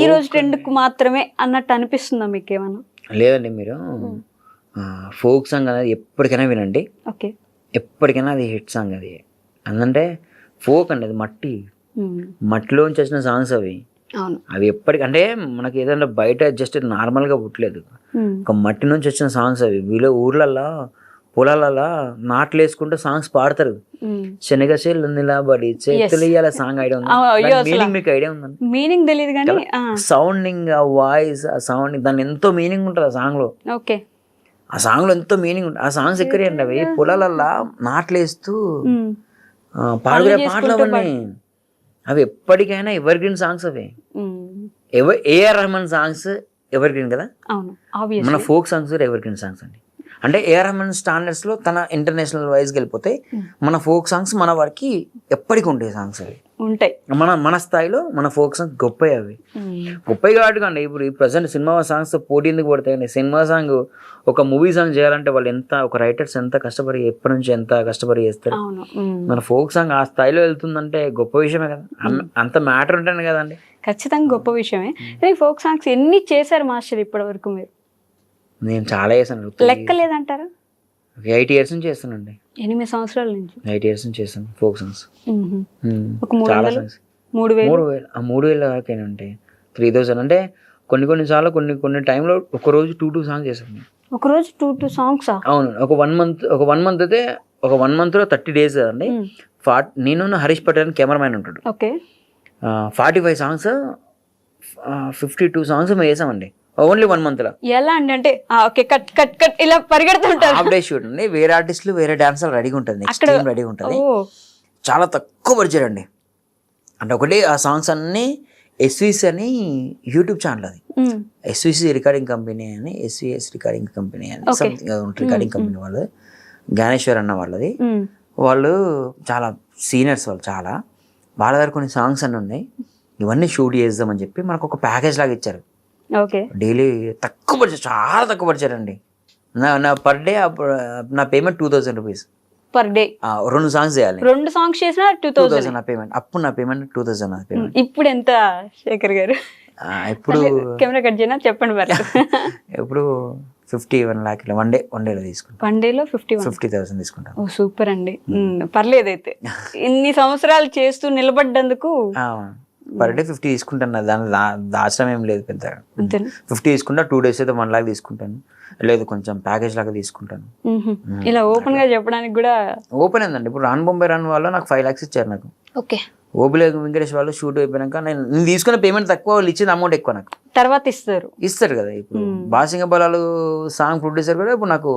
ఈ రోజు ట్రెండ్ కు మాత్రమే అన్నట్టు అనిపిస్తుందా మీకు ఏమన్నా? లేదండి, మీరు ఫోక్ సాంగ్ అనేది ఎప్పటికైనా వినండి, ఎప్పటికైనా అది హిట్ సాంగ్. అది అందుకంటే ఫోక్ అండి, అది మట్టిలోంచి వచ్చిన సాంగ్స్ అవి ఎప్పటికి అంటే మనకి ఏదైనా బయట జస్ట్ నార్మల్ గా పుట్టలేదు, ఒక మట్టి నుంచి వచ్చిన సాంగ్స్ అవి. ఊర్లల్లో పొలాలలో నాట్లు వేసుకుంటే సాంగ్స్ పాడతారు, శనగశీలు నిలబడి చేతులు ఇయ్యాల సాంగ్ ఐడియా ఉంది? మీనింగ్ మీకు ఐడియా ఉందండి? మీనింగ్ తెలియదు కానీ సౌండింగ్, ఆ వాయిస్, ఆ సౌండింగ్, దాని ఎంతో మీనింగ్ ఉంటుంది ఆ సాంగ్ లో. ఆ సాంగ్ లో ఎంతో మీనింగ్ ఉంటుంది. ఆ సాంగ్స్ ఎక్కడ అండి, అవి పొలాలల్లో నాట్లు వేస్తూ పాడుకునే పాటలు అవన్నీ. అవి ఎప్పటికైనా ఎవర్ గ్రీన్ సాంగ్స్. అవి A R Rahman songs evergreen కదా, మన ఫోక్ సాంగ్స్ కూడా ఎవర్ గ్రీన్ సాంగ్స్ అండి. అంటే ఏఆర్ రెహమాన్ స్టాండర్డ్స్ లో తన ఇంటర్నేషనల్ వైజ్ వెళ్ళిపోతే మన ఫోక్ సాంగ్స్ మన వారికి ఎప్పటికి ఉండే సాంగ్స్ అవి. ఉంటాయి. మన స్థాయిలో మన ఫోక్ సాంగ్స్ గొప్పవి అవి. గొప్పవి కాబట్టి కండి ఇప్పుడు ఈ ప్రజెంట్ సినిమా సాంగ్స్ పోటీ ఎందుకు పడతాయండి? సినిమా సాంగ్ ఒక మూవీ సాంగ్ చేయాలంటే వాళ్ళు ఎంత, ఒక రైటర్స్ ఎంత కష్టపడి ఎప్పటి నుంచి ఎంత కష్టపడి చేస్తారు. మన ఫోక్ సాంగ్ ఆ స్థాయిలో వెళ్తుందంటే గొప్ప విషయమే కదా. అంత మ్యాటర్ ఉంటాను కదండి. ఖచ్చితంగా గొప్ప విషయమే. ఫోక్ సాంగ్స్ ఎన్ని చేశారు మాస్టర్ ఇప్పటి వరకు మీరు? నేను చాలా చేశాను. లెక్క లేదంటారా? 8 years నుంచి చేస్తానండి. 8 సంవత్సరాల నుంచి 8 years నుంచి చేస్తాను ఫోక్ సాంగ్స్. ఒక చాలా సాంగ్స్ 3,000 దాకా ఉంటాయి. 3,000 అంటే కొన్ని సార్లు కొన్ని టైంలో ఒక రోజు 2 songs చేశాను. ఒక రోజు 2 songs? అవును. ఒక వన్ మంత్ అయితే ఒక 1 monthలో 30 days కదండి. నేను హరీష్ పటేల్ అని కెమెరామ్యాన్ ఉంటాడు. ఓకే. 45 songs 52 songs మేము వేసామండి ఓన్లీ 1 monthలో. ఎలా అంటే ఓకే కట్ కట్ కట్ ఇలా పరిగెడుతుంటారు. హాఫ్ డే షూట్ అండి. వేరే ఆర్టిస్టులు వేరే డాన్సర్లు రెడీగా ఉంటుంది, నెక్స్ట్ టైం రెడీగా ఉంటుంది. చాలా తక్కువ బడ్జెట్ అండి. అంటే ఒకటి ఆ సాంగ్స్ అన్ని ఎస్విసి అని యూట్యూబ్ ఛానల్, అది ఎస్విసి రికార్డింగ్ కంపెనీ అని, ఎస్విఎస్ రికార్డింగ్ కంపెనీ అని రికార్డింగ్ కంపెనీ వాళ్ళది, జ్ఞానేశ్వర్ అన్న వాళ్ళది. వాళ్ళు చాలా సీనియర్స్, వాళ్ళు చాలా వాళ్ళ దగ్గర కొన్ని సాంగ్స్ అన్నీ ఉన్నాయి. ఇవన్నీ షూట్ చేద్దామని చెప్పి మనకు ఒక ప్యాకేజ్ లాగా ఇచ్చారు. డైలీ తక్కువ బడ్జెట్, చాలా తక్కువ బడ్జెట్ అండి. నా పర్ డే నా payment 2,000 rupees per day. 2 songs చేయాలి. 2 songs చేసినా 2,000 నా పేమెంట్. అప్పుడు నా పేమెంట్ 2,000 నా పేమెంట్. ఇప్పుడు ఎంత శేఖర్ గారు? ఇప్పుడు కెమెరా కట్ చేయనా చెప్పండి మరి. ఇప్పుడు 51 lakh వన్ డేలో తీసుకుంటాను. వన్ డేలో 50,000 తీసుకుంటాను. ఓ సూపర్ అండి. పర్లేదు అయితే ఇన్ని సంవత్సరాలు చేస్తూ నిలబడ్డందుకు. పర్ డే 50 తీసుకుంటాను. దాని దాచడం ఏం లేదు పెద్దగా. 50 తీసుకుంటా. 2 days అయితే 1 lakh తీసుకుంటాను. లేదు కొంచెం ప్యాకేజ్ లాగా తీసుకుంటాను. ఇలా ఓపెన్ గా చెప్పడానికి కూడా ఓపెన్ ఏందండి. ఇప్పుడు రాన్ బొంబై రాన్ వాళ్ళు నాకు 5 lakhs ఇచ్చారు నాకు. ఓకే. ఓబిలే వెంకటేష్ వాళ్ళు షూట్ అయిపోయినాక నేను తీసుకున్న పేమెంట్ తక్కువ, వాళ్ళు ఇచ్చిన అమౌంట్ ఎక్కువ నాకు తర్వాత ఇస్తారు కదా. ఇప్పుడు బాసింగ బలాలు సాంగ్ ప్రొడ్యూసర్ కూడా ఇప్పుడు నాకు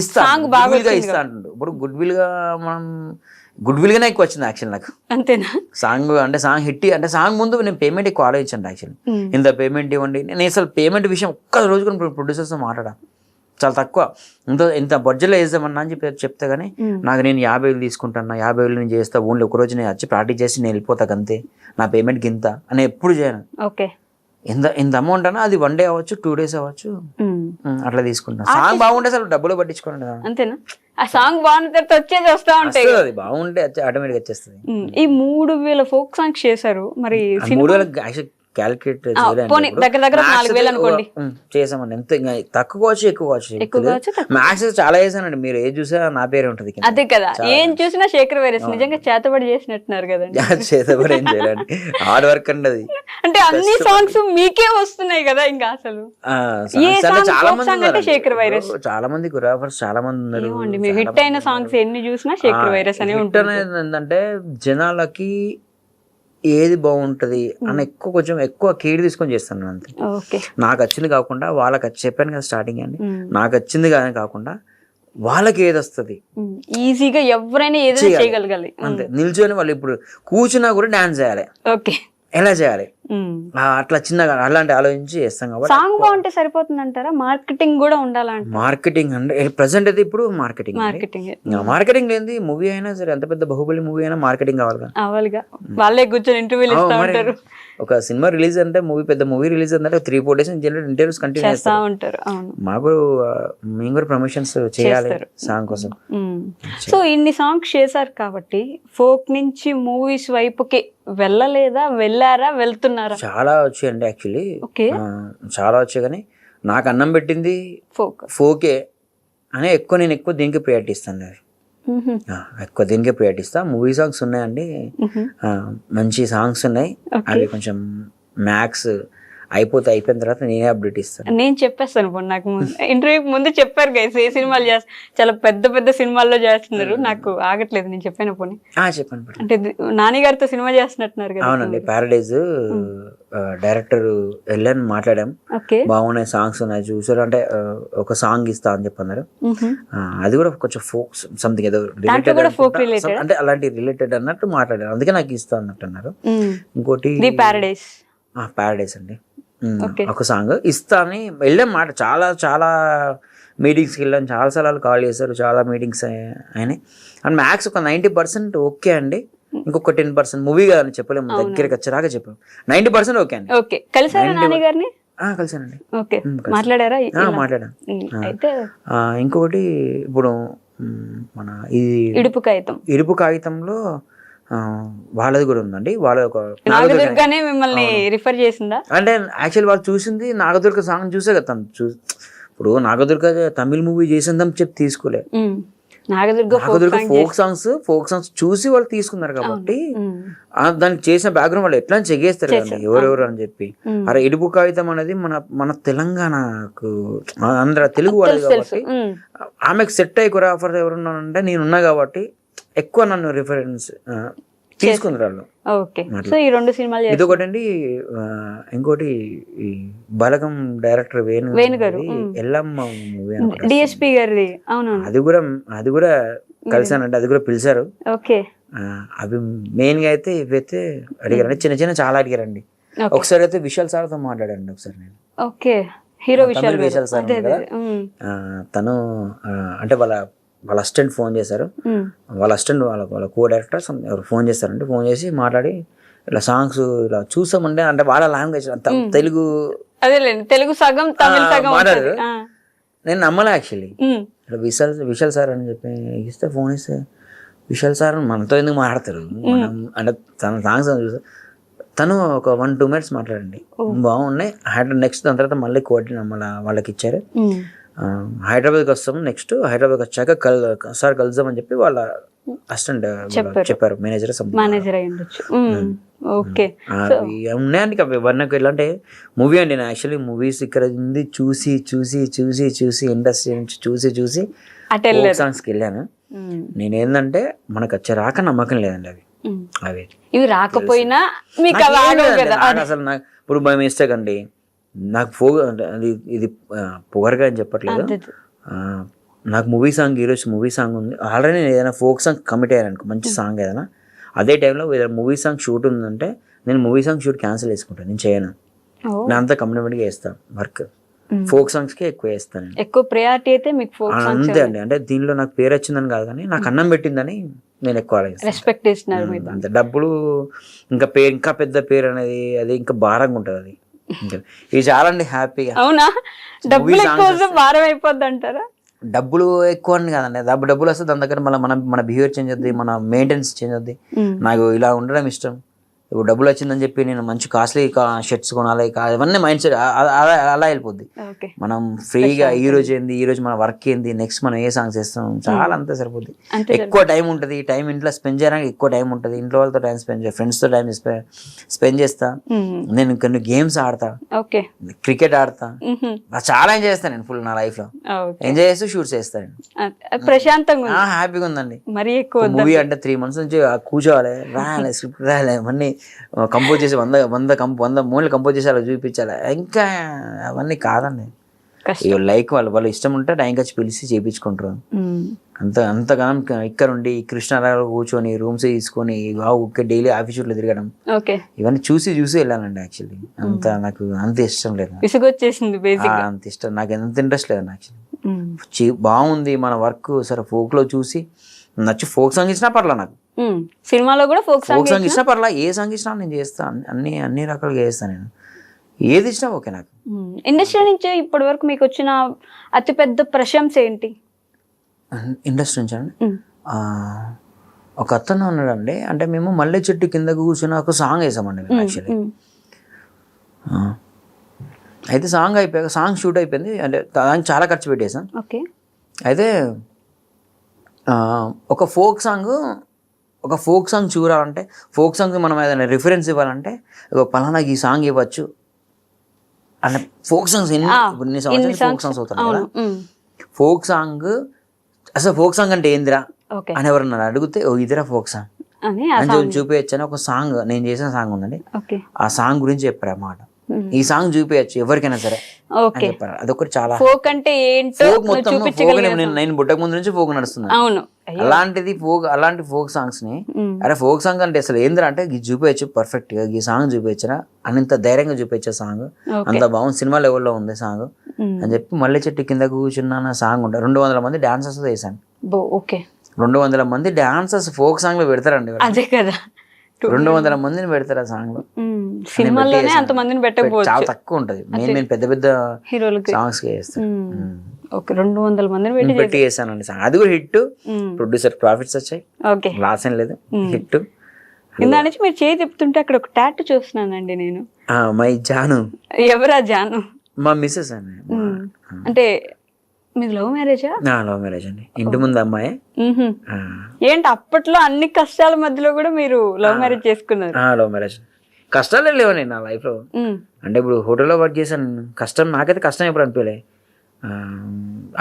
ఇస్తా అంటుండు. ఇప్పుడు గుడ్ విల్ గానే ఎక్కువ వచ్చింది యాక్చువల్ నాకు. అంతేనా? సాంగ్ అంటే సాంగ్ హిట్ అంటే సాంగ్ ముందు నేను పేమెంట్ ఎక్కువ ఆలోచించండి యాక్చువల్లీ. ఇంత పేమెంట్ ఇవ్వండి. నేను అసలు పేమెంట్ విషయం ఒక్క రోజు కూడా ప్రొడ్యూసర్స్తో మాట్లాడా. చాలా తక్కువ, ఇంత బడ్జెట్లో వేద్దామన్నా అని చెప్తే కానీ నాకు నేను 50,000 తీసుకుంటాను, 50,000 నేను చేస్తా, ఓన్లీ ఒక రోజు నేను వచ్చి ప్రాక్టీస్ చేసి నేను వెళ్ళిపోతాను అంతే, నా పేమెంట్ గింత అని ఎప్పుడు చేయను. ఓకే. ఎంత అమౌంట్ అన్నా అది 1 day అవ్వచ్చు, 2 days అవ్వచ్చు, అట్లా తీసుకుంటాను. సాంగ్ బాగుంటే అసలు డబ్బులు పట్టించుకోండి. అంతేనా? ఆ సాంగ్ బాగుంటే వచ్చేది వస్తా ఉంటాయి. అది బాగుంటే ఆటోమేటిక్ వచ్చేస్తుంది. ఈ 3,000 ఫోక్ సాంగ్స్ చేశారు మరి. 3,000 క్యాలిక్యులేట్ దగ్గర 4,000 అనుకోండి చేసామండి. ఎంత తక్కువ కావచ్చు ఎక్కువ కావచ్చు. మ్యాథ్స్ చాలా చేశానండి. మీరు ఏది చూసా నా పేరే ఉంటుంది. అదే కదా, ఏం చూసినా శేఖర్ వైరస్. నిజంగా చేతబడి చేసినట్టున్నారు కదండి. చేతబడి ఏం చేయాలండి, హార్డ్ వర్క్ అండి అది. అంటే అన్ని సాంగ్స్ మీకే వస్తున్నాయి కదా. ఇంకా అసలు చాలా మంది శేఖర్ వైరస్, చాలా మంది కొరియోగ్రాఫర్స్ చాలా మంది ఉన్నారు. మీరు హిట్ అయిన సాంగ్స్ ఎన్ని చూసినా శేఖర్ వైరస్ అనే ఉంటుంది. ఏంటంటే జనాలకి ఏది బాగుంటది అని కొంచెం ఎక్కువ కేర్ తీసుకొని చేస్తాను అంతే. నాకు వచ్చింది కాకుండా వాళ్ళకి చెప్పాను కదా స్టార్టింగ్ అండి, నాకు వచ్చింది కానీ కాకుండా వాళ్ళకి ఏది వస్తుంది ఈజీగా ఎవరైనా ఏదైనా చేయగలగాలి అంతే. నిల్చొని వాళ్ళు ఇప్పుడు కూర్చున్నా కూడా డాన్స్ చేయాలి. ఓకే. ఎలా చేయాలి అట్లా చిన్నగా అలాంటి ఆలోచించి చేస్తాం కాబట్టి. సాంగ్ బాగుంటే సరిపోతుంది అంటారా? మార్కెటింగ్ కూడా ఉండాలంటే. మార్కెటింగ్ అంటే ప్రెసెంట్ అయితే ఇప్పుడు మార్కెటింగ్ లేని మూవీ అయినా సరే, ఎంత పెద్ద బాహుబలి మూవీ అయినా మార్కెటింగ్ కావాలిగా. వాళ్ళే కూర్చొని ఇంటర్వ్యూలు ఇస్తా ఉంటారు. ఒక సినిమా రిలీజ్ అంటే పెద్ద మూవీ రిలీజ్ అంటే 3-4 days ఇంటర్వ్యూస్ కంటిన్యూ చేస్తా ఉంటారు. మాకు మేము కూడా ప్రమోషన్స్ చేయాలి సాంగ్ కోసం. సో ఇన్ని సాంగ్స్ చేశారు కాబట్టి ఫోక్ నుంచి మూవీస్ వైపుకి వెళ్ళారా వెళ్తున్నారా? చాలా వచ్చాయండి యాక్చువల్లీ. చాలా వచ్చాయి కానీ నాకు అన్నం పెట్టింది ఫోకే అని నేను ఎక్కువ దీనికి ప్రయారిటీ ఇస్తాను. ఎక్కువ దీనికే ప్రయారిటీ ఇస్తా. మూవీ సాంగ్స్ ఉన్నాయండి, మంచి సాంగ్స్ ఉన్నాయి. అవి కొంచెం మ్యాక్స్ అయిపోయిన తర్వాత నేనే అప్డేట్ ఇస్తాను. నేను చెప్పేస్తాను. నాకు ఇంటర్వ్యూకి ముందు చెప్పారు గైస్ ఏ సినిమాలు చాలా పెద్ద సినిమాల్లో చేస్తున్నారు. నాకు ఆగట్లేదు. నేను చెప్పాను పోనీ చెప్పండి. అంటే నాని గారితో సినిమా చేస్తున్నట్టున్నారు కదా. అవునండి, ప్యారడైజ్ డైరెక్టర్ వెళ్ళని మాట్లాడాం. బాగున్నాయి సాంగ్స్ ఉన్నాయి చూసారు అంటే ఒక సాంగ్ ఇస్తా అని చెప్పన్నారు. అది కూడా కొంచెం ఫోక్ సంథింగ్ ఏదో రిలేటెడ్ అంటే అలాంటి రిలేటెడ్ అన్నట్టు మాట్లాడారు. అందుకే నాకు ఇస్తా అన్నట్టు అన్నారు. ఇంకోటి ప్యారడైజ్ అండి ఒక సాంగ్ ఇస్తా అని వెళ్ళాం మాట. చాలా మీటింగ్స్కి వెళ్ళాను, చాలాసార్లు కాల్ చేశారు, చాలా మీటింగ్స్ అయినాయి. అండ్ మ్యాథ్స్ ఒక 90% ఓకే అండి, ఇంకొక 10% మూవీ కాదని చెప్పలేము, దగ్గరికి వచ్చేలాగా చెప్పాము. 90% ఓకే అండి. ఓకే, కలిసారా నాని గారిని? కలిసానండి. ఓకే, మాట్లాడారా? మాట్లాడాను. అయితే ఇంకొకటి ఇప్పుడు మన ఈ ఇడుపు కాగితంలో వాళ్ళది కూడా ఉందండి. వాళ్ళ ఒక నాగదుర్గానే మిమ్మల్ని రిఫర్ చేసిందా? అంటే యాక్చువల్ వాళ్ళు చూసింది నాగదుర్గ సాంగ్ చూసే కదా తను ఇప్పుడు నాగదుర్గ తమిళ్ మూవీ చేసిందని చెప్పి తీసుకోలే, నాగదుర్గ ఫోక్ సాంగ్స్ చూసి వాళ్ళు తీసుకున్నారు కాబట్టి దానికి చేసిన బ్యాక్గ్రౌండ్ వాళ్ళు ఎట్లా చెక్ చేస్తారు కదా ఎవరెవరు అని చెప్పి. అరే ఇడుపు కాగితం అనేది మన తెలంగాణకు ఆంధ్ర తెలుగు వాళ్ళు కాబట్టి ఆమెకు సెట్ అయ్యి కొరియోగ్రాఫర్ ఎవరున్నానంటే నేనున్నా కాబట్టి ఎక్కువ నన్ను రిఫరెన్స్ తీసుకుంటారు వాళ్ళు. ఇదొకటి అండి. ఇంకోటి ఈ బలగం డైరెక్టర్ వేణు గారు ఎల్లమ్మ మూవీ డిఎస్పీ గారిది, అవును, అది కూడా కలిసానండి, అది కూడా పిలిచారు. అవి మెయిన్ గా అయితే ఇవైతే అడిగారండి, చిన్న చిన్న చాలా అడిగారండి. ఒకసారి అయితే విశాల్ సార్ తో మాట్లాడండి ఒకసారి నేను. ఓకే, హీరో విశాల్ సార్ తను అంటే వాళ్ళ అసిస్టెంట్ ఫోన్ చేశారు, వాళ్ళ అసిస్టెంట్ వాళ్ళ కో డైరెక్టర్స్ ఎవరు ఫోన్ చేస్తారంటే ఫోన్ చేసి మాట్లాడి ఇలా సాంగ్స్ ఇలా చూసామంటే అంటే వాళ్ళ లాంగ్వేజ్ తెలుగు సగం తమిళ సగం మాట్లాడారు. నేను నమ్మలే యాక్చువల్లీ. విశాల్ సార్ అని చెప్పి ఇస్తే ఫోన్ ఇస్తే విశాల్ సార్ మనతో ఎందుకు మాట్లాడతారు అంటే తన సాంగ్స్ చూస్తే తను ఒక 1-2 minutes మాట్లాడండి, బాగున్నాయి. నెక్స్ట్ దాని తర్వాత మళ్ళీ కోటి వాళ్ళకి ఇచ్చారు. హైదరాబాద్కి వస్తాం, నెక్స్ట్ హైదరాబాద్ వచ్చాక సార్ కలుద్దాం అని చెప్పి వాళ్ళ అసిస్టెంట్ చెప్పారు, మేనేజర్ ఉన్నాయండి. వన్నకు ఎలా అంటే మూవీ అండి, నేను యాక్చువల్లీ మూవీస్ ఇక్కడ ఉంది చూసి చూసి చూసి చూసి ఇండస్ట్రీ నుంచి చూసి చూసి సాంగ్స్కి వెళ్ళాను. నేనేందంటే మనకు వచ్చే రాక నమ్మకం లేదండి అవి ఇవి రాకపోయినా అసలు నాకు ఇప్పుడు బై మిస్టేక్ అండి, నాకు ఫోక్ అది ఇది పొగరగా అని చెప్పట్లేదు, నాకు మూవీ సాంగ్ ఈరోజు మూవీ సాంగ్ ఉంది ఆల్రెడీ. నేను ఏదైనా ఫోక్ సాంగ్ కమిట్ అయ్యాను అనుకో, మంచి సాంగ్ ఏదైనా, అదే టైంలో ఏదైనా మూవీ సాంగ్ షూట్ ఉందంటే నేను మూవీ సాంగ్ షూట్ క్యాన్సిల్ చేసుకుంటాను, నేను చేయను. నేను అంతా కమిట్మెంట్గా వేస్తాను వర్క్, ఫోక్ సాంగ్స్కే ఎక్కువ వేస్తాను, ఎక్కువ ప్రయారిటీ అయితే మీకు ఫోక్ సాంగ్స్ అంతే అండి. అంటే దీనిలో నాకు పేరు వచ్చిందని కాదు కానీ నాకు అన్నం పెట్టిందని నేను ఎక్కువ రెస్పెక్ట్ ఇస్తున్నారు. అంతే, డబ్బులు ఇంకా పేరు, ఇంకా పెద్ద పేరు అనేది అది ఇంకా భారంగా ఉంటుంది అది. ఇది చాలా అండి హ్యాపీగా. అవునా, డబ్బులు ఎక్కువ భారం అయిపోద్ది అంటారా? డబ్బులు ఎక్కువ అని కాదండి, డబ్బులు వస్తే దాని దగ్గర మళ్ళీ మన బిహేవియర్ చేంజ్ అవుద్ది, మన మెయింటెనెన్స్ చేంజ్ అవుద్ది. నాకు ఇలా ఉండడం ఇష్టం. ఇప్పుడు డబ్బులు వచ్చిందని చెప్పి నేను మంచి కాస్ట్లీ షర్ట్స్ కొనాలి, ఇవన్నీ మైండ్ సెట్ అలా వెళ్ళిపోద్ది. మనం ఫ్రీగా ఈ రోజు ఏంది, ఈ రోజు మన వర్క్ ఏంది, నెక్స్ట్ మనం ఏ సాంగ్స్ చేస్తాం, చాలా అంతే సరిపోద్ది. ఎక్కువ టైం ఉంటుంది, టైం ఇంట్లో స్పెండ్ చేయడానికి ఎక్కువ టైం ఉంటుంది. ఇంట్లో వాళ్ళతో టైం స్పెండ్ చేస్తా, ఫ్రెండ్స్తో టైం స్పెండ్ చేస్తా, నేను కొన్ని గేమ్స్ ఆడతా, క్రికెట్ ఆడతా, చాలా ఎంజాయ్ చేస్తాను నేను ఫుల్ నా లైఫ్ లో. ఎంజాయ్ చేస్తూ షూట్స్ చేస్తాను, ప్రశాంతంగా హ్యాపీగా ఉందండి. మరి ఎక్కువ మూవీ అంటే 3 months నుంచి కూర్చోవాలి, రాయాలి, స్క్రిప్ట్ రాయాలి, అవన్నీ కంపోజ్ చేసి 100 మూలలు కంపోజ్ చేసి అలా చూపించాలి. ఇంకా అవన్నీ కాదండి, లైక్ వాళ్ళు ఇష్టం ఉంటే టైం వచ్చి పిలిచి చేయించుకుంటారు. అంతగానం ఇక్కడ ఉండి కృష్ణారావు కూర్చొని రూమ్స్ తీసుకొని డైలీ ఆఫీస్ షూట్లో తిరగడం, ఇవన్నీ చూసి వెళ్ళానండి. యాక్చువల్లీ నాకు అంత ఇష్టం లేదు, అంత ఇష్టం నాకు ఎంత ఇంట్రెస్ట్ లేదు యాక్చువల్లీ. బాగుంది మన వర్క్ సరే, ఫోక్ లో చూసి నచ్చి ఫోక్ సాంగ్ ఇచ్చినా పర్లా, నాకు సినిమాలో కూడా ఫోక్ సాంగ్ ఇచ్చినా పర్లా, ఏ సాంగ్ ఇచ్చినా నేను చేస్తాను, అన్ని రకాలుగా చేస్తాను నేను, ఏది ఇచ్చినా ఓకే నాకు. ఇండస్ట్రీ నుంచి ఇప్పటి వరకు మీకు వచ్చిన అతిపెద్ద ప్రశంస ఏంటి? ఇండస్ట్రీ నుంచి అండి ఒక అతను ఉన్నాడండి, అంటే మేము మల్లె చెట్టు కింద కూర్చొని ఒక సాంగ్ వేసామండి యాక్చువల్లీ. అయితే సాంగ్ అయిపోయాక సాంగ్ షూట్ అయిపోయింది, అంటే దానికి చాలా ఖర్చు పెట్టేసాం. అయితే ఒక ఫోక్ సాంగ్ చూడాలంటే, ఫోక్ సాంగ్ మనం ఏదైనా రిఫరెన్స్ ఇవ్వాలంటే పలానా ఈ సాంగ్ ఇవ్వచ్చు అంటే ఫోక్ సాంగ్స్ ఎన్ని సంవత్సరాలు ఫోక్ సాంగ్స్ అవుతాయి కదా. ఫోక్ సాంగ్ అసలు ఫోక్ సాంగ్ అంటే ఏందిరా అని ఎవరన్నా అడిగితే ఇదిరా ఫోక్ సాంగ్ అని చూపించని ఒక సాంగ్ నేను చేసిన సాంగ్ ఉందండి, ఆ సాంగ్ గురించి చెప్పారు అన్నమాట. ఈ సాంగ్ చూపించచ్చు ఎవరికైనా సరే అని ఓకే. చెప్పారు. అదొకటి చాలా ఫోక్ అంటే ఏంటో ఫోక్ మొత్తం ఫోక్ చూపించగలిగిన నేను పుట్టక ముందు నుంచి ఫోక్ నడుస్తున్నాను. అవును. అలాంటి ఫోక్ సాంగ్స్ ని అరే ఫోక్ సాంగ్ అంటే అసలు ఏంద్రా అంటే ఇది చూపించచ్చు పర్ఫెక్ట్ గా ఈ సాంగ్ చూపించరా అంత ధైర్యంగా చూపించే సాంగ్ అంత బాగుంది సినిమా లెవెల్లో ఉంది సాంగ్ అని చెప్పి మల్లె చెట్టు కింద కూర్చున్న సాంగ్ ఉంటారు. 200 మంది డాన్సర్స్ వేసాను. ఓకే. 200 మంది డాన్సర్స్ ఫోక్ సాంగ్ లో పెడతారండి. అదే కదా 200 మందిని పెడతారు ఆ సాంగ్ లో. సినిమాలోనే అంత మందిని పెట్టకపోవచ్చు, చాలా తక్కువ ఉంటది. నేను పెద్ద పెద్ద హీరోలకి సాంగ్స్ చేస్తాను. ఓకే 200 మందిని పెట్టి చేశానండి సాంగ్. అది కూడా హిట్. ప్రొడ్యూసర్ ప్రాఫిట్స్ వచ్చాయి. ఓకే. లాస్ ఏం లేదు, హిట్. ఇందా నుంచి మీరు చేయి తిప్పుతుంటే అక్కడ ఒక టాటూ చూస్తున్నానండి నేను. మై జాను. ఎవరా జాను? మా మిస్సెస్ అండి. అంటే మీది లవ్ మ్యారేజా? లవ్ మ్యారేజ్ అండి. ఇంటి ముందు అమ్మాయి. ఏంటి అప్పట్లో అన్ని కష్టాల మధ్యలో కూడా మీరు లవ్ మ్యారేజ్ చేసుకున్నారు? Love marriage. కష్టాలే లేవండి నా లైఫ్ లో. అంటే ఇప్పుడు హోటల్లో వర్క్ చేశాను, కష్టం నాకైతే కష్టం ఎప్పుడు అనిపించలే.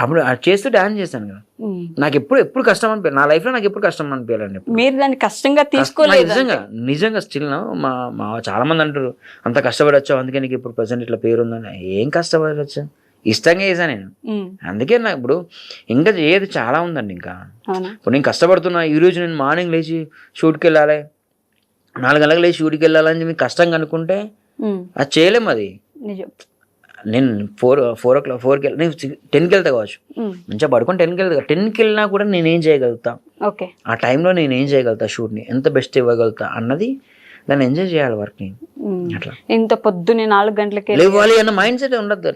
అప్పుడు చేస్తూ డాన్స్ చేశాను కదా, నాకు ఎప్పుడు కష్టం అనిపించలేదు. నా లైఫ్ లో నాకు ఎప్పుడు కష్టం అనిపించాలండి. మీరు దాన్ని కష్టంగా తీసుకోలేదు? నిజంగా స్టిల్ మా చాలా మంది అంటారు అంత కష్టపడచ్చు అందుకే నీకు ఇప్పుడు ప్రెసెంట్ ఇట్లా పేరు ఉందని. ఏం కష్టపడచ్చు, ఇష్టంగా చేశాను నేను. అందుకే నాకు ఇప్పుడు ఇంకా ఏది చాలా ఉందండి. ఇంకా ఇప్పుడు నేను కష్టపడుతున్నా. ఈ రోజు నేను మార్నింగ్ లేచి షూట్కి వెళ్ళాలి, 4 గంటలకు లేచి షూట్కి వెళ్ళాలని మీకు కష్టంగా అనుకుంటే అది చేయలేము. అది నేను 4కి వెళ్ళి నేను 10కి వెళ్తా కావచ్చు, మంచిగా పడుకొని 10కి వెళ్ళినా కూడా నేనేం చేయగలుగుతా, ఆ టైంలో నేను ఏం చేయగలుగుతా, షూట్ని ఎంత బెస్ట్ ఇవ్వగలుగుతా అన్నది దాన్ని ఎంజాయ్ చేయాలి వర్క్ని. అట్లా ఇంత పొద్దున్నే 4 గంటలకి లేవాలి అన్న మైండ్ సెట్ ఉండద్దు.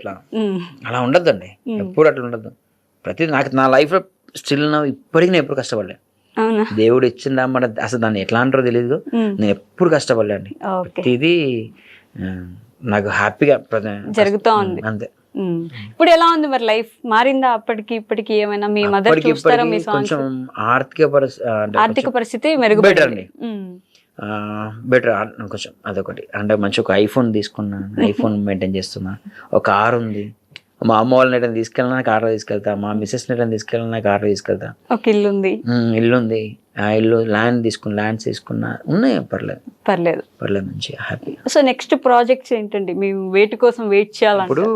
అలా ఉండద్దండి, ఎప్పుడు అట్లా ఉండద్దు. ప్రతి నా లైఫ్లో స్టిల్ ఇప్పటికి నేను ఎప్పుడు కష్టపడలే. దేవుడు ఇచ్చిందా మన అసలు దాన్ని ఎట్లా అంటారో తెలియదు, నేను ఎప్పుడు కష్టపడలే అండి. ప్రతిదీ నాకు హ్యాపీగా జరుగుతూ ఉంది అంతే. ఇప్పుడు ఎలా ఉంది మరి లైఫ్? మారిందా అప్పటికి ఇప్పటికి? ఏమైనా మీ మదర్ చూస్తారా? మీ కొంచెం ఆర్థిక పరిస్థితి మెరుగుపడింది, బెటర్ కొంచెం. అదొకటి అంటే మంచి ఒక ఐఫోన్ తీసుకున్నాను, ఐఫోన్ మెయింటైన్ చేస్తున్నా. ఒక కార్ ఉంది. మా అమ్మ వాళ్ళని ఎటైనా తీసుకెళ్ళినా కార్లో తీసుకెళ్తా, మా మిస్సెస్ ఎటైనా తీసుకెళ్ళినా కార్లో తీసుకెళ్తా. ఒక ఇల్లు ఉంది. ఆ ఇల్లు ల్యాండ్స్ తీసుకున్నా ఉన్నాయి. పర్లేదు మంచిగా హ్యాపీ. సో నెక్స్ట్ ప్రాజెక్ట్స్ ఏంటండి? మేము వేటి కోసం వెయిట్ చేయాలి? ఇప్పుడు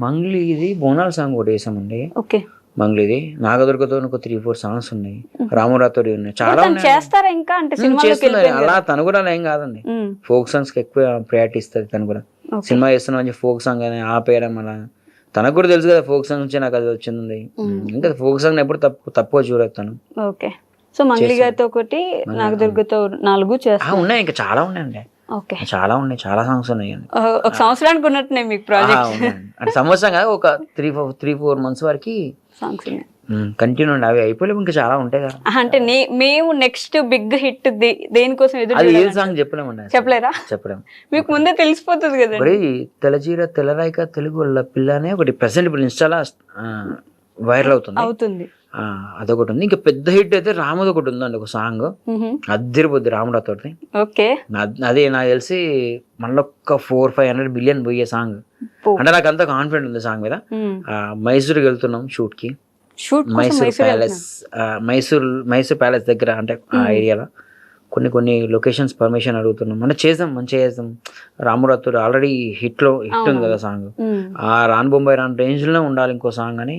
మంగ్లీ ఇది బోనాల సాంగ్ ఒకటి వేసామండి. ఓకే. మంగ్లీది నాగదుర్గతో ఒక 3-4 సాంగ్స్ ఉన్నాయి, రామురాతో ఉన్నాయి, చాలా చేస్తారా ఇంకా? అంటే అలా తను కూడా ఏం కాదండి, ఫోక్ సాంగ్స్ కి ఎక్కువ ప్రయారిటీ ఇస్తుంది తను కూడా. సినిమా చేస్తున్నా ఫోక్ సాంగ్ అని ఆపేయడం అలా. తనకు కూడా తెలుసు కదా ఫోక్ సాంగ్ నుంచి నాకు అది వచ్చింది. ఇంకా ఫోక్ సాంగ్ ఎప్పుడు తక్కువ చూడదు తను. ఓకే. సో మంగ్లీ గారితో ఒకటి, నాగదుర్గతో 4 చేస్తా ఉన్నాయి. ఇంకా చాలా ఉన్నాయండి, చాలా ఉన్నాయి, చాలా సాంగ్స్ ఉన్నాయి. ఒక సంవత్సరానికి ఉన్నట్టున్నాయి మీకు ప్రాజెక్ట్? అంటే సంవత్సరం కాదు, ఒక 3-4 మంత్స్ వరకు సాంగ్స్ కంటిన్యూ ఉండి అవి అయిపోలేము. ఇంకా చాలా ఉంటాయి కదా. అంటే మేము నెక్స్ట్ బిగ్ హిట్ దేనికోసం ఎదురు? అది ఏ సాంగ్ చెప్పలేమండి, చెప్పలేరా? చెప్పలేము. మీకు ముందే తెలిసిపోతుంది కదా. తెలచీర తెల్లరాయిక తెలుగు వాళ్ళ పిల్ల అనే ఒకటి ప్రెసెంట్ ఇప్పుడు ఇన్స్టాలో వైరల్ అవుతుంది. అదొకటి ఉంది. ఇంకా పెద్ద హిట్ అయితే రాముది ఒకటి ఉందండి, ఒక సాంగ్ అద్దరిపోద్ది రాముడితో. ఓకే. అదే నాకు తెలిసి మళ్ళీ ఒక 400-500 బిలియన్ పోయే సాంగ్. అంటే నాకు అంత కాన్ఫిడెంట్ ఉంది సాంగ్ మీద. మైసూర్కి వెళ్తున్నాం షూట్ కి. మైసూర్ ప్యాలెస్ దగ్గర, అంటే ఆ ఏరియాలో కొన్ని లొకేషన్స్ పర్మిషన్ అడుగుతున్నాం. అంటే మంచిగా చేద్దాం. రామురాతుడు ఆల్రెడీ హిట్ ఉంది కదా సాంగ్, ఆ రాన్ బొంబాయి రాన్ రేంజ్ లో ఉండాలి ఇంకో సాంగ్ అని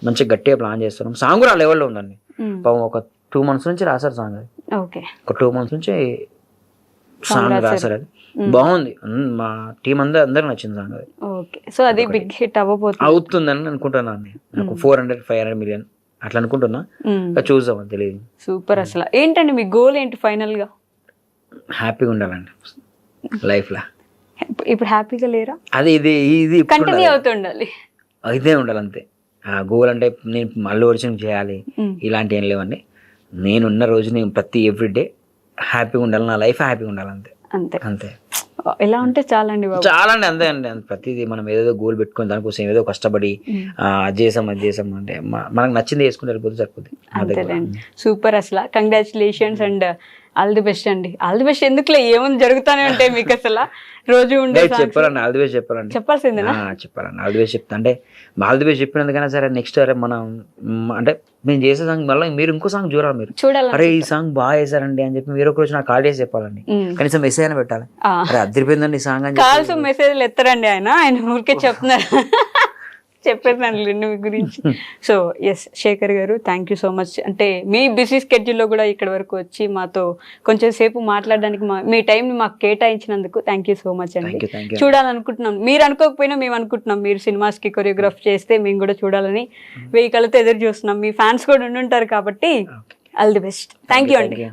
మంచిగా గట్టిగా ప్లాన్ చేస్తున్నాం. సాంగ్ కూడా ఆ లెవెల్లో ఉందండి. ఒక 2 months నుంచి రాశారు సాంగ్. అది ఒక 2 months నుంచి సాంగ్ రాశారు. అది బాగుంది. మా టీం అందరికి నచ్చింది సాంగ్. అది సో అది బిగ్ హిట్ అవుతుందని అనుకుంటున్నాను. నాకు 400-500 మిలియన్ అట్లా అనుకుంటున్నా, చూద్దాం, తెలియదు. సూపర్. అసలు ఏంటండి మీ గోల్ ఏంటి ఫైనల్ గా? హ్యాపీగా ఉండాలండి లైఫ్ లో. ఇప్పుడు హ్యాపీగా లేరా? అది ఇది కంటిన్యూ అవుతుండాలి, అయితే ఉండాలి అంతే. ఆ గోల్ అంటే నేను మళ్ళీ ఒరిజినల్ చేయాలి ఇలాంటి ఏం లేవండి. నేనున్న రోజు నేను ప్రతి ఎవ్రీడే హ్యాపీగా ఉండాలి, నా లైఫ్ హ్యాపీగా ఉండాలి అంతే. అంతే. ఎలా ఉంటే చాలా అండి అంతే అండి. ప్రతిదీ మనం ఏదో గోల్ పెట్టుకుని దానికోసం ఏదో కష్టపడి అది చేసాం అంటే మనకు నచ్చింది చేసుకుంటే వెళ్ళిపోతే సరిపోతుంది. సూపర్. అసలు congratulations. And all the best అండి. ఆల్ ది బెస్ట్ ఎందుకులే, ఏముంది జరుగుతానే ఉంటాయి మీకు అసలు రోజు ఉండే songs. చెప్పాలండి ఆల్ ది బెస్ట్ చెప్పాలండి. చెప్పాల్సిందేనా? చెప్పాలండి ఆల్ ది బెస్ట్ చెప్తా. అంటే ఆల్ ది బెస్ట్ చెప్పినందుకైనా సరే నెక్స్ట్ అరే మనం అంటే మేము చేసే సాంగ్ మళ్ళీ మీరు ఇంకో సాంగ్ చూడాలి, మీరు చూడాలి. అరే ఈ సాంగ్ బాగా చేశారండి అని చెప్పి మీరు ఒక రోజు నాకు కాల్ చేసి చెప్పాలండి, కనీసం మెసేజ్ అయినా పెట్టాలి, అరే అదిరిపోయిందండి ఈ సాంగ్ అని కాల్స్ మెసేజ్లు ఎత్తారండి ఆయన ఊరికే చెప్తున్నారు. చెప్పేసాను మీ గురించి. సో ఎస్ శేఖర్ గారు, థ్యాంక్ యూ సో మచ్. అంటే మీ బిజీ స్కెడ్యూల్లో కూడా ఇక్కడ వరకు వచ్చి మాతో కొంచెం సేపు మాట్లాడడానికి మీ టైంని మాకు కేటాయించినందుకు థ్యాంక్ యూ సో మచ్ అండి. చూడాలనుకుంటున్నాం, మీరు అనుకోకపోయినా మేము అనుకుంటున్నాం, మీరు సినిమాస్కి కొరియోగ్రాఫ్ చేస్తే మేము కూడా చూడాలని 1000 కళ్ళతో ఎదురు చూస్తున్నాం. మీ ఫ్యాన్స్ కూడా ఉండుంటారు కాబట్టి all the best. Thank you అండి.